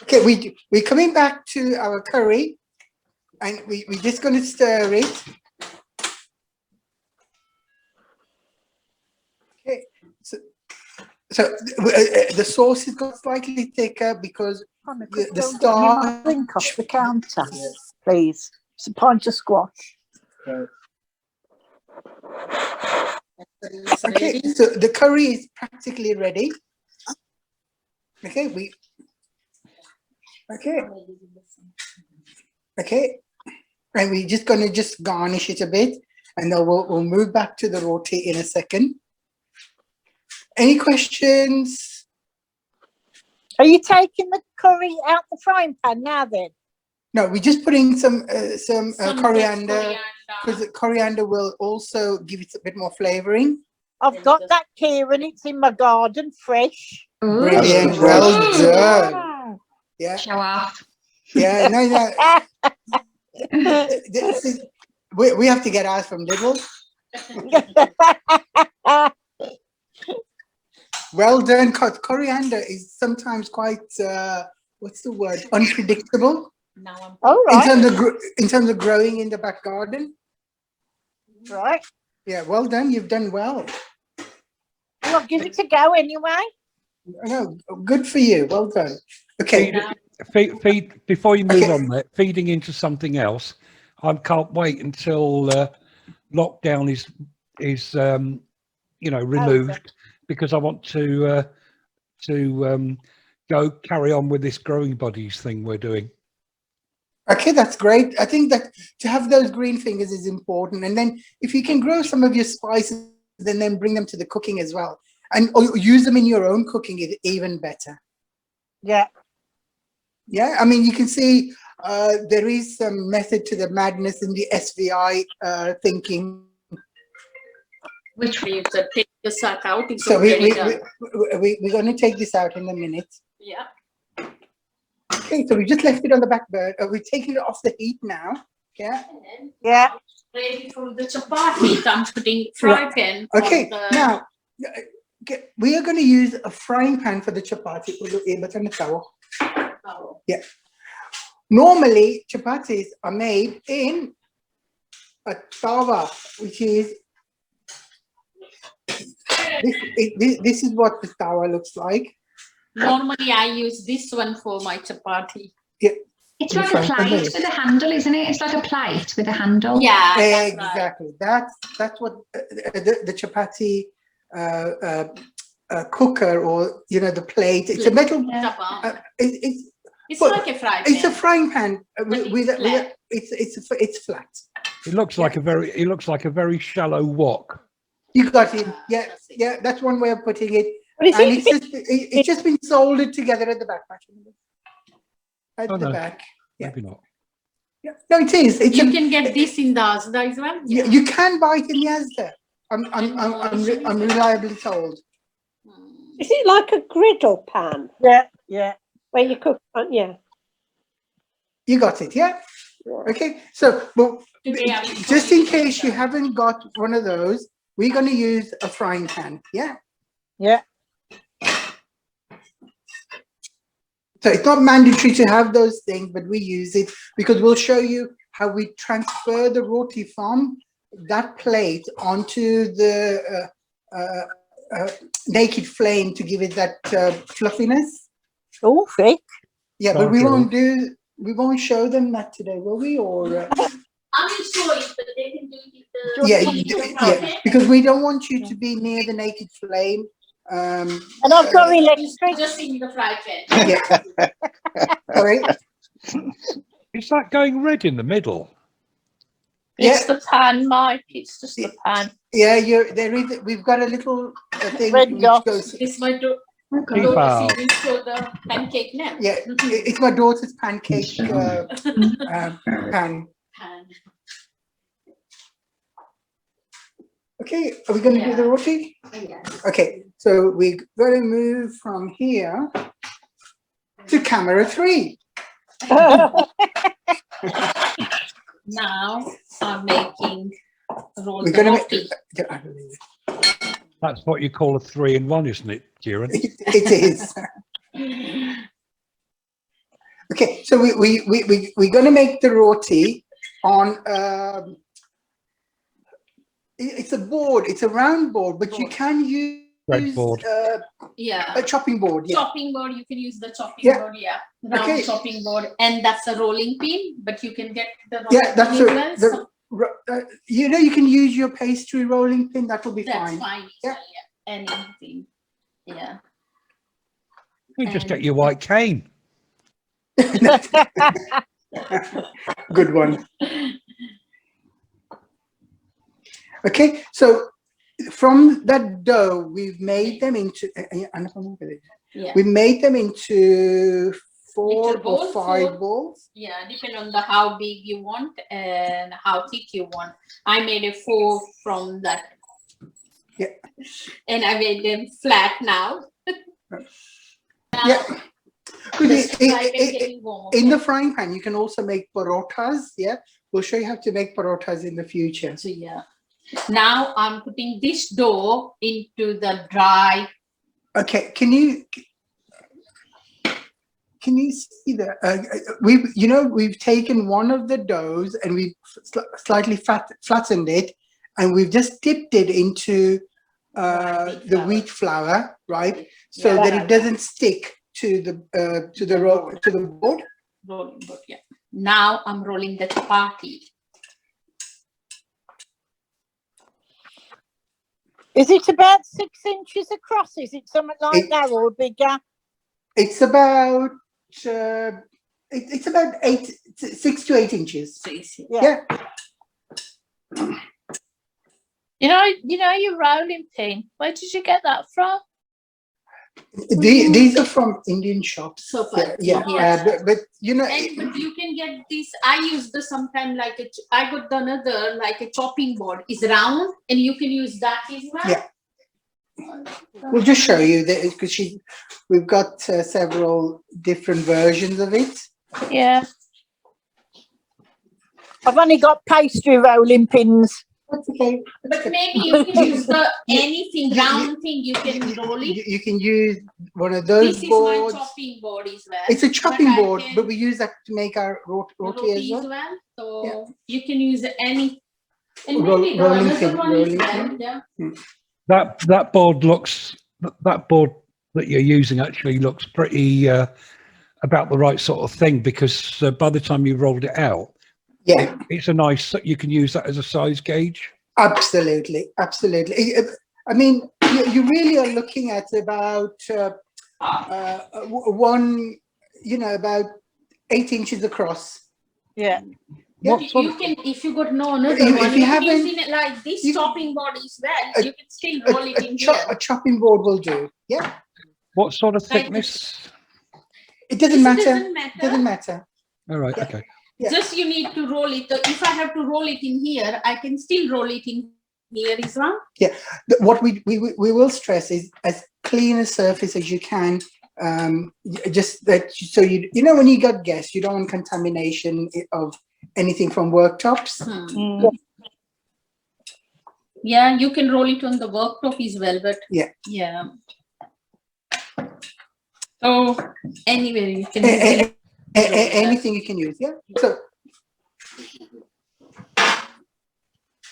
Okay, we're coming back to our curry, and we're just going to stir it. Okay, so the sauce has got slightly thicker because the starch. Drink off the counter, please. It's a pint of squash. Okay, so the curry is practically ready. Okay, and we're just going to garnish it a bit, and then we'll move back to the roti in a second. Any questions? Are you taking the curry out the frying pan now then? No, we're just putting some coriander, because the coriander will also give it a bit more flavoring. I've got that, Kieran. It's in my garden, fresh. Brilliant. Well done. Yeah. Show off. Yeah, no. We have to get ours from Lidl. Well done. Coriander is sometimes quite, what's the word? Unpredictable. All right. In terms of growing in the back garden. Right. Yeah, well done. You've done well. Well, give it a go anyway. No, good for you. Well done. Okay. Feed before you move on there, feeding into something else. I can't wait until lockdown is removed, because I want to go carry on with this growing bodies thing we're doing. Okay, that's great. I think that to have those green fingers is important, and then if you can grow some of your spices and then bring them to the cooking as well, or use them in your own cooking, is even better. Yeah. Yeah, I mean, you can see there is some method to the madness in the SVI thinking. Which we take the sack out. So we're going to take this out in a minute. Yeah. Okay, so we just left it on the back burner. We're taking it off the heat now. Yeah. Yeah. Ready for the chapati. I'm putting fry pan. Okay, now we are going to use a frying pan for the chapati. Yeah. Normally, chapatis are made in a tawa, which is this is what the tawa looks like. Normally, I use this one for my chapati. Yeah. It's like a plate with a handle, isn't it? It's like a plate with a handle. Yeah, exactly. Right. That's what the chapati cooker, or the plate. It's a metal. It's like a frying pan. It's a frying pan it's flat. It looks like a very shallow wok. You got it. Yeah. That's one way of putting it. And it's just been soldered together at the back. At the back. Yeah. Maybe not. Yeah. No, it is. You can get this in the Asda as well. Yeah. You can buy it in the Asda. I'm reliably told. Is it like a griddle pan? Yeah. Where you cook on, yeah. You got it, yeah? Okay, so just in case you haven't got one of those, we're going to use a frying pan, yeah? Yeah. So it's not mandatory to have those things, but we use it because we'll show you how we transfer the roti from that plate onto the naked flame to give it that fluffiness. Oh, thick. Yeah, but we won't show them that today, will we? Or I will show it, but they can do it. Yeah, because we don't want you to be near the naked flame. And I've got electric. Just in the fry pan. Yeah. Sorry. Is that going red in the middle? It's the pan, Mike. It's just the pan. Yeah, we've got a little thing Red which dot. goes. It's my daughter. Wow. She will show the pancake now. Yeah, it's my daughter's pancake pan. Okay, are we going to do the roti? Yeah. Okay, so we're going to move from here to camera 3. Now I'm making roll We're the going roti. That's what you call a 3-in-1, isn't it, Kiran? It is. Okay, so we're going to make the roti on. It's a board. It's a round board, but you can use Breadboard. a chopping board. Yeah. Chopping board. You can use the chopping board. Yeah, round chopping board, and that's a rolling pin. But you can get the rolling pin you know, you can use your pastry rolling pin. That will be fine. That's fine. Yeah. Anything. Yeah. You just get your white cane. Good one. Okay, so from that dough, we've made them into. We made them into 4 or 5 balls. Yeah, depending on how big you want and how thick you want. I made a 4 from that. Yeah. And I made them flat now. Yeah. In the frying pan, you can also make parotas. Yeah, we'll show you how to make parotas in the future. So yeah. Now I'm putting this dough into the dry. Okay, can you see that? We've taken one of the doughs and we've slightly flattened it, and we've just dipped it into the wheat flour, right? So that it doesn't stick to the board. Rolling board, yeah. Now I'm rolling the chapati. Is it about 6 inches across? Is it something like that or bigger? It's about 6 to 8 inches. Yeah. You know your rolling pin. Where did you get that from? These are from Indian shops. So far, but you know, but you can get this. I use the sometime I got the another like a chopping board. It's round, and you can use that as well. Yeah. We'll just show you that because we've got several different versions of it. Yeah. I've only got pastry rolling pins. That's okay. But maybe you can use anything round thing. You can roll it. You can use one of those boards. This is my chopping board as well. It's a chopping board, but we use that to make our roti as well. So you can use any. And rolling pin. That board that you're using actually looks pretty about the right sort of thing, because by the time you rolled it out, it's a nice. You can use that as a size gauge. Absolutely. I mean, you really are looking at about about 8 inches across. Yeah. You can, if you got another one, you can use it like this chopping board as well. You can still roll it in here. A chopping board will do. Yeah. What sort of thickness? It doesn't matter. It doesn't matter. All right. Okay. Yeah. Just you need to roll it. If I have to roll it in here, I can still roll it in here as well. Yeah. What we will stress is as clean a surface as you can. Just that, so you know when you got guests, you don't want contamination of anything from worktops. Yeah, you can roll it on the worktop as well, but yeah. So anywhere you can use it. Anything you can use, yeah.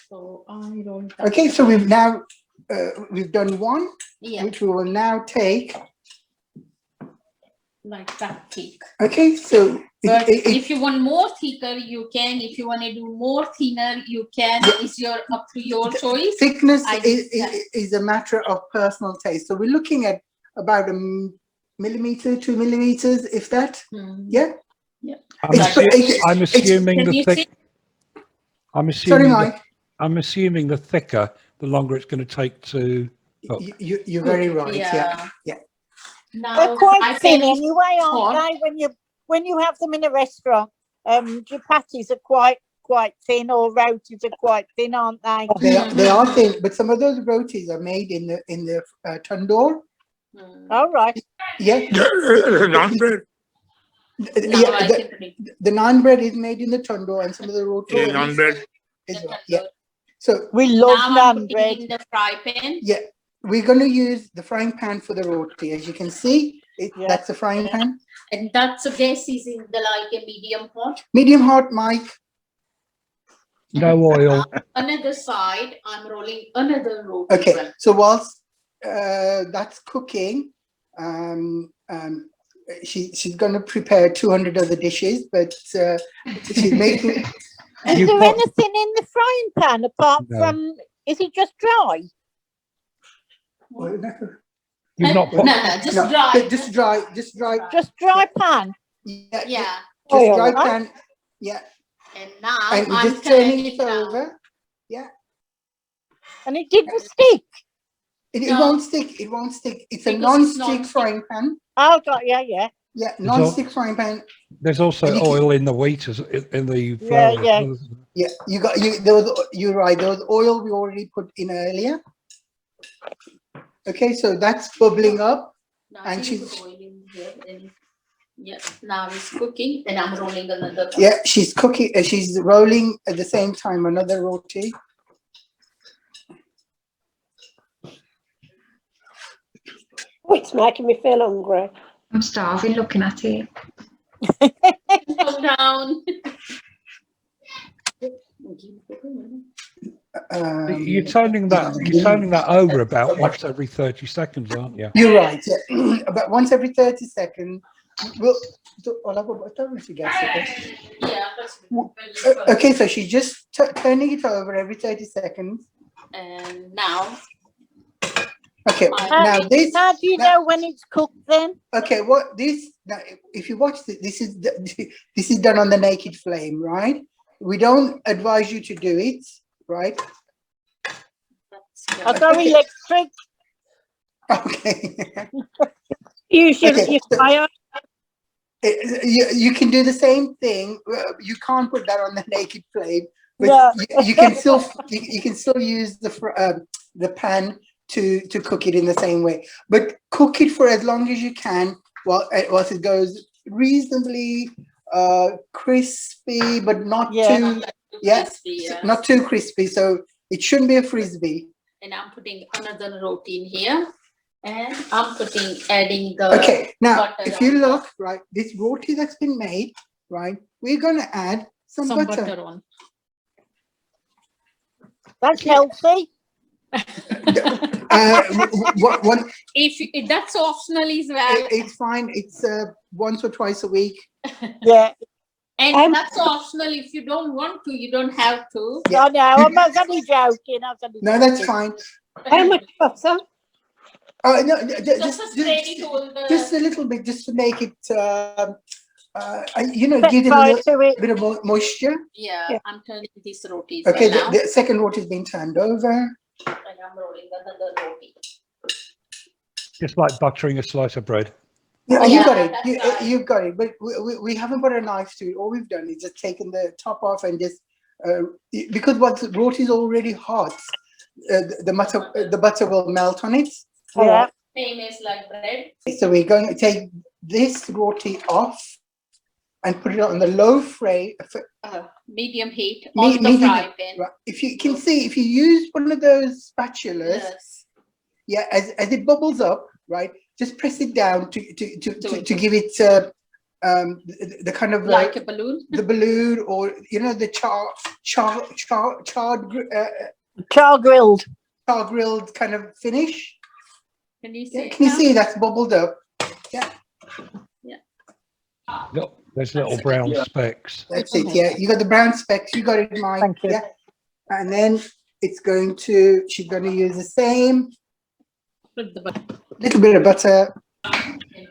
So I roll. Okay, so we've now we've done one, which we will now take. Like that thick. Okay, so if you want more thicker, you can. If you want to do more thinner, you can. It's up to your choice. Thickness is a matter of personal taste. So we're looking at about a millimeter, 2 millimeters, if that. Yeah. I'm assuming the thick. I'm assuming. Sorry, Mike. I'm assuming the thicker, the longer it's going to take to cook. You're very right. Yeah. Now They're quite thin it anyway, aren't hot. they? When you have them in a restaurant, chapatis are quite thin, or rotis are quite thin, aren't they? They are thin, but some of those rotis are made in the tandoor. All right. Yeah. Naan bread. The naan bread is made in the tandoor, and some of the roti naan bread. as well. Yeah. So We love now I'm naan putting bread. in the fry pan. yeah, we're going to use the frying pan for the roti. As you can see, that's the frying pan. And that's the gas is in the like a medium hot. Medium hot, Mike. No oil. Another side, I'm rolling another roti. Okay, so whilst that's cooking, she's going to prepare 200 other dishes, but she's making. Is there anything in the frying pan apart from? Is it just dry? You've not put, just dry. Just dry. Just dry pan. Yeah. Just dry pan. Yeah. And now And I'm just turning it over. Yeah. And it didn't stick. It won't stick. It won't stick. It's a non-stick frying pan. Oh, got yeah. Yeah, non-stick frying pan. There's also oil in the wheat in the flour. Yeah. You're right. There was oil we already put in earlier. Okay, so that's bubbling up, Now and she's oil in here. And now it's cooking. Then I'm rolling another one. Yeah, she's cooking. She's rolling at the same time another roti. Oh, it's making me feel hungry. I'm starving looking at it. Calm down. You're turning that over about once every 30 seconds, aren't you? You're right. Yeah. About once every 30 seconds. Okay, so she's just turning it over every 30 seconds. And now. Okay, How do you know when it's cooked then? Okay, now if you watch this is done on the naked flame, right? We don't advise you to do it, right? I'll go electric. Okay. You fire. You can do the same thing. You can't put that on the naked flame, but you can still use the pan to cook it in the same way. But cook it for as long as you can whilst it goes reasonably crispy, but not too crispy, not too crispy. So it shouldn't be a frisbee. And I'm putting another roti in here. And I'm adding the okay, now butter if you look, right, this roti that's been made, right, we're going to add some butter on. That's healthy. If that's optional as well. It's fine. It's once or twice a week. Yeah. And that's optional. If you don't want to, you don't have to. Yeah. No, I'm only joking. No, that's fine. How much butter? No, just a little bit, just to make it, give it a little bit of moisture. Yeah, I'm turning these rotis. Okay, the second roti is being turned over. And I'm rolling another roti. Just like buttering a slice of bread. Yeah, you got it. You've got it. But we haven't put a knife to it. All we've done is just taken the top off and just because the roti is already hot, the butter will melt on it. Yeah. Same as like bread. So we're going to take this roti off and put it on the low flame, medium heat on the fry pan. Right. If you can see, if you use one of those spatulas, as it bubbles up, right, just press it down to give it the kind of like a balloon, the balloon, or the char grilled kind of finish. Can you see? Can you see that's bubbled up? Yeah. Look, there's little brown specks. That's it. Yeah, you got the brown specks. You got it, Mike. Thank you. Yeah. And then she's going to use the same little bit of butter. Okay,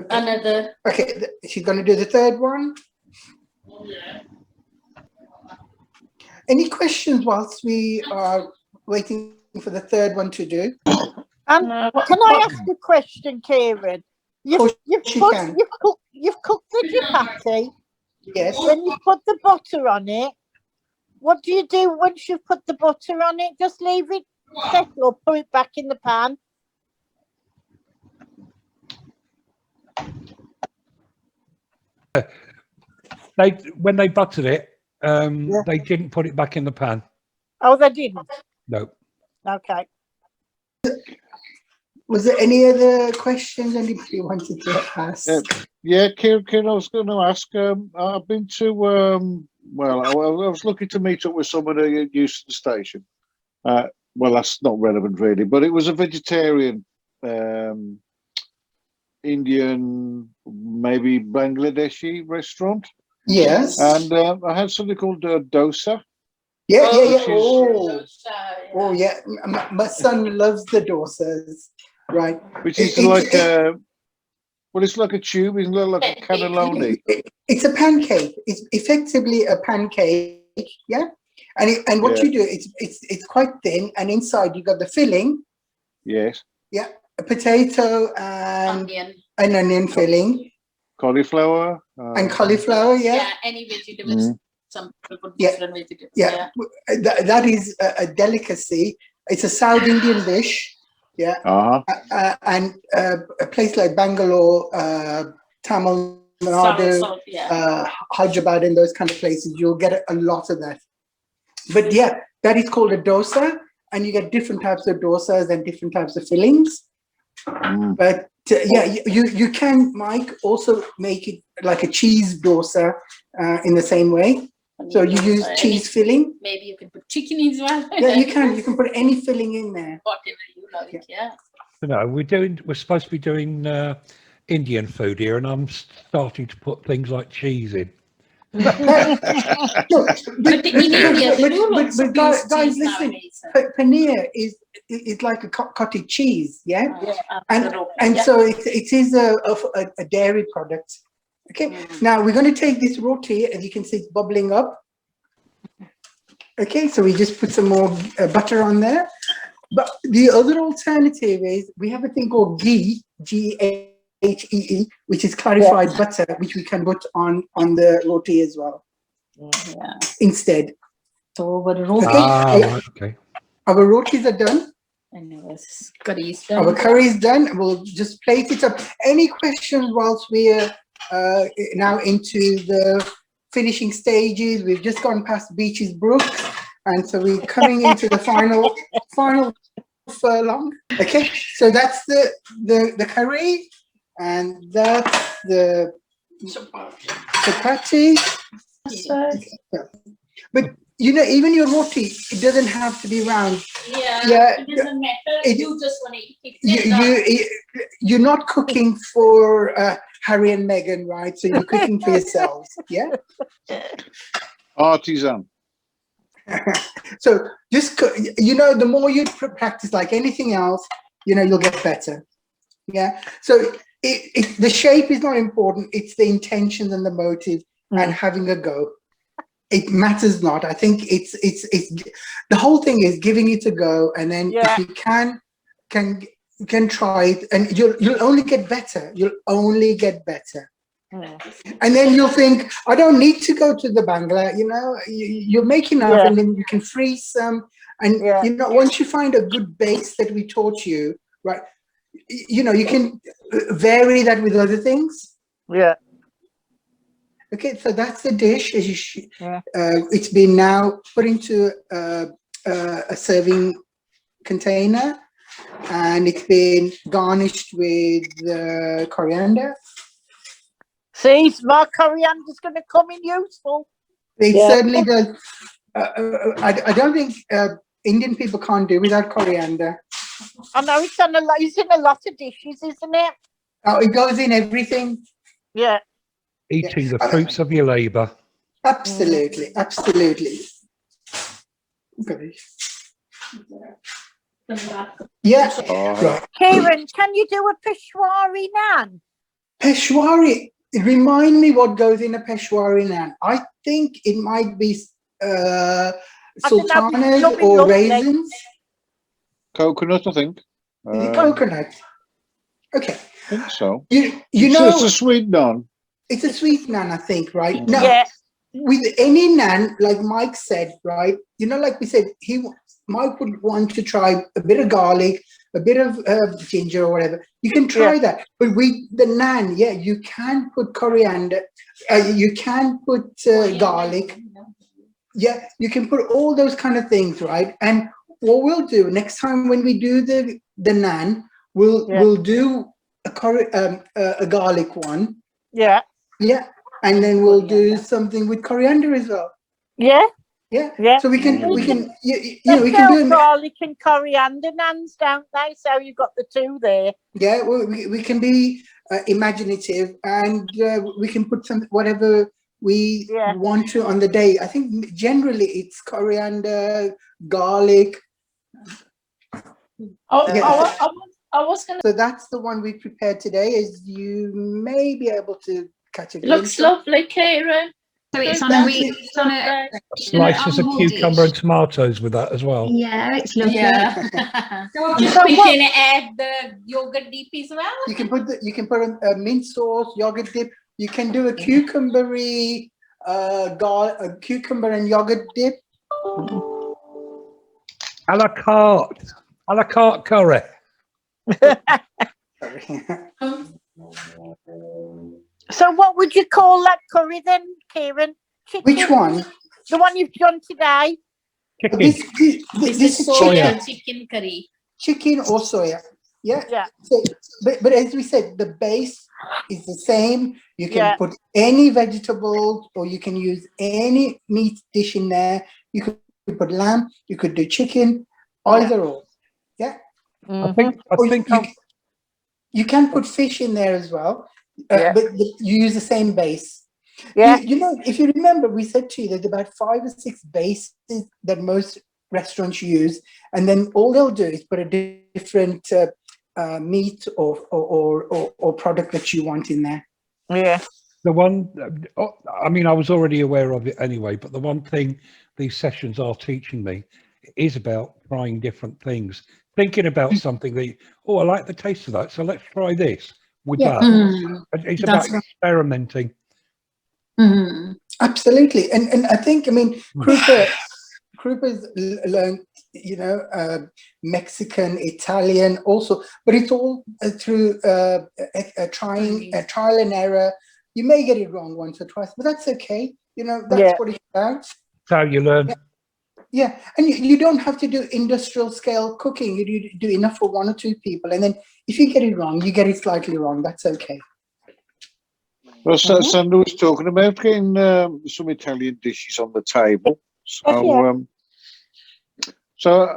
another. Okay, she's going to do the third one. Any questions whilst we are waiting for the third one to do? Can I ask a question, Kieran? You've cooked the chapati. Yes. Then you put the butter on it. What do you do once you've put the butter on it? Just leave it set or put it back in the pan? When they buttered it, they didn't put it back in the pan. Oh, they didn't? No. Okay. Was there any other questions anybody wanted to ask? Kieran, I was going to ask, I've been to, well, I was looking to meet up with someone at Euston Station. Well, that's not relevant really, but it was a vegetarian, Indian, maybe Bangladeshi restaurant. Yes. And I had something called dosa. Yeah. Oh, yeah. My son loves the dosas, right? Which is like well, it's like a tube, isn't it? Like a cannelloni. It's a pancake. It's effectively a pancake, yeah. And what you do, it's quite thin, and inside you got the filling. Yes. Yeah, a potato and an onion filling. Cauliflower. And cauliflower, yeah. Yeah, any vegetables. Some people put different vegetables. Yeah. That is a delicacy. It's a South Indian dish. Yeah. And a place like Bangalore, Tamil Nadu, Hyderabad, and those kind of places, you'll get a lot of that. But yeah, that is called a dosa, and you get different types of dosas and different types of fillings. But you can, Mike, also make it like a cheese dosa in the same way. So you use cheese filling. Maybe you can put chicken as well. Yeah, you can. You can put any filling in there. Whatever you like, yeah. No, we're supposed to be doing Indian food here, and I'm starting to put things like cheese in. But guys, listen. Paneer is like a cottage cheese, yeah, and so it is a dairy product. Okay, now we're going to take this roti, as you can see, it's bubbling up. Okay, so we just put some more butter on there. But the other alternative is we have a thing called ghee, Ghee, which is clarified butter, which we can put on the roti as well. Yeah. Instead. So our roti, our rotis are done. And our curry is done. Our curry is done. We'll just plate it up. Any questions whilst we're now into the finishing stages? We've just gone past Beaches Brook, and so we're coming into the final furlong. Okay, so that's the curry, and that's the chapati. But you know, even your roti, it doesn't have to be round. Yeah, it doesn't matter. You just want to eat it. You're not cooking for Harry and Meghan, right? So you're cooking for yourselves, yeah? Artisan. So just, you know, the more you practice like anything else, you know, you'll get better. Yeah. So the shape is not important. It's the intentions and the motive and having a go. It matters not. I think it's the whole thing is giving it a go, and then if you can try it, and you'll only get better. You'll only get better. And then you'll think, I don't need to go to the Bangla, you know, you're making enough, and then you can freeze some. And, you know, once you find a good base that we taught you, right, you know, you can vary that with other things. Yeah. Okay, so that's the dish. As you it's been now put into a serving container, and it's been garnished with coriander. See, my coriander's going to come in useful. It certainly does. I don't think Indian people can't do without coriander. I know it's in a lot of dishes, isn't it? Oh, it goes in everything. Yeah. Eating the fruits of your labour. Absolutely, absolutely. Yeah. Right. Kieran, can you do a Peshwari naan? Peshwari. Remind me what goes in a Peshwari naan. I think it might be sultanas or raisins? Coconut, I think. The coconut. Okay. I think so. You know, it's a sweet naan. It's a sweet naan, I think, right? Mm. Now, with any naan, like Mike said, right? You know, like we said, Mike would want to try a bit of garlic, a bit of ginger or whatever. You can try that. But with the naan, you can put coriander, you can put garlic. Yeah, you can put all those kind of things, right? And what we'll do next time when we do the naan, we'll do a garlic one. Yeah. Yeah. And then we'll do something with coriander as well. Yeah. Yeah. Yeah. So we can we can do garlic and coriander naans, don't they? So you've got the two there. Yeah, well, we can be imaginative, and we can put whatever we want to on the day. I think generally it's coriander, garlic. I was gonna. So that's the one we prepared today. As you may be able to catch it. Looks lovely, Kieran. So it's on a slices of cucumber and tomatoes with that as well. Yeah, it's lovely. Yeah. We can add the yogurt dip as well. You can put a mint sauce, yogurt dip. You can do a cucumbery, a cucumber and yogurt dip. A la carte curry. So what would you call that curry then, Kieran? Chicken? Which one? The one you've done today. Chicken. This is soya chicken curry. Chicken or soya. Yeah. So, but as we said, the base is the same. You can put any vegetables, or you can use any meat dish in there. You could put lamb. You could do chicken. Either or. Yeah. I think you can put fish in there as well. But you use the same base. Yeah. You know, if you remember, we said to you there's about 5 or 6 bases that most restaurants use, and then all they'll do is put a different meat or product that you want in there. Yeah. The one, I mean, I was already aware of it anyway, but the one thing these sessions are teaching me is about trying different things, thinking about something that, I like the taste of that, so let's try this with that. It's about experimenting. Absolutely. And I think, I mean, Krupa's learned, you know, Mexican, Italian also, but it's all through trial and error. You may get it wrong once or twice, but that's okay. You know, that's what it's about. That's how you learn. Yeah, and you don't have to do industrial scale cooking. You do enough for 1 or 2 people, and then if you get it wrong, you get it slightly wrong. That's okay. Well, Sandra was talking about getting some Italian dishes on the table. So, so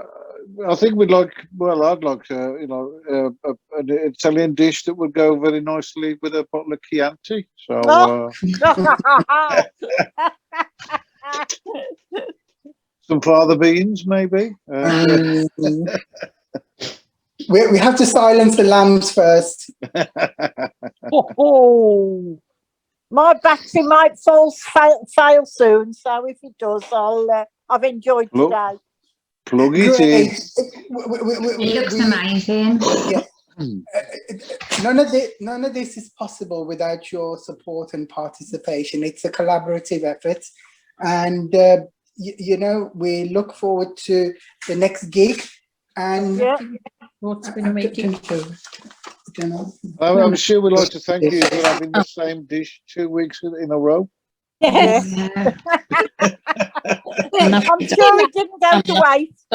I think we'd like. Well, I'd like you know, an Italian dish that would go very nicely with a bottle of Chianti. So. Some fava beans, maybe. We have to silence the lambs first. My battery might fail soon, so if it does, I've enjoyed today. Plug it in. It looks amazing. Yeah. None of this is possible without your support and participation. It's a collaborative effort, and you know, we look forward to the next gig. And what's going to make it? I'm sure we'd like to thank you for having the same dish 2 weeks in a row. Yes. I'm sure it didn't go to waste.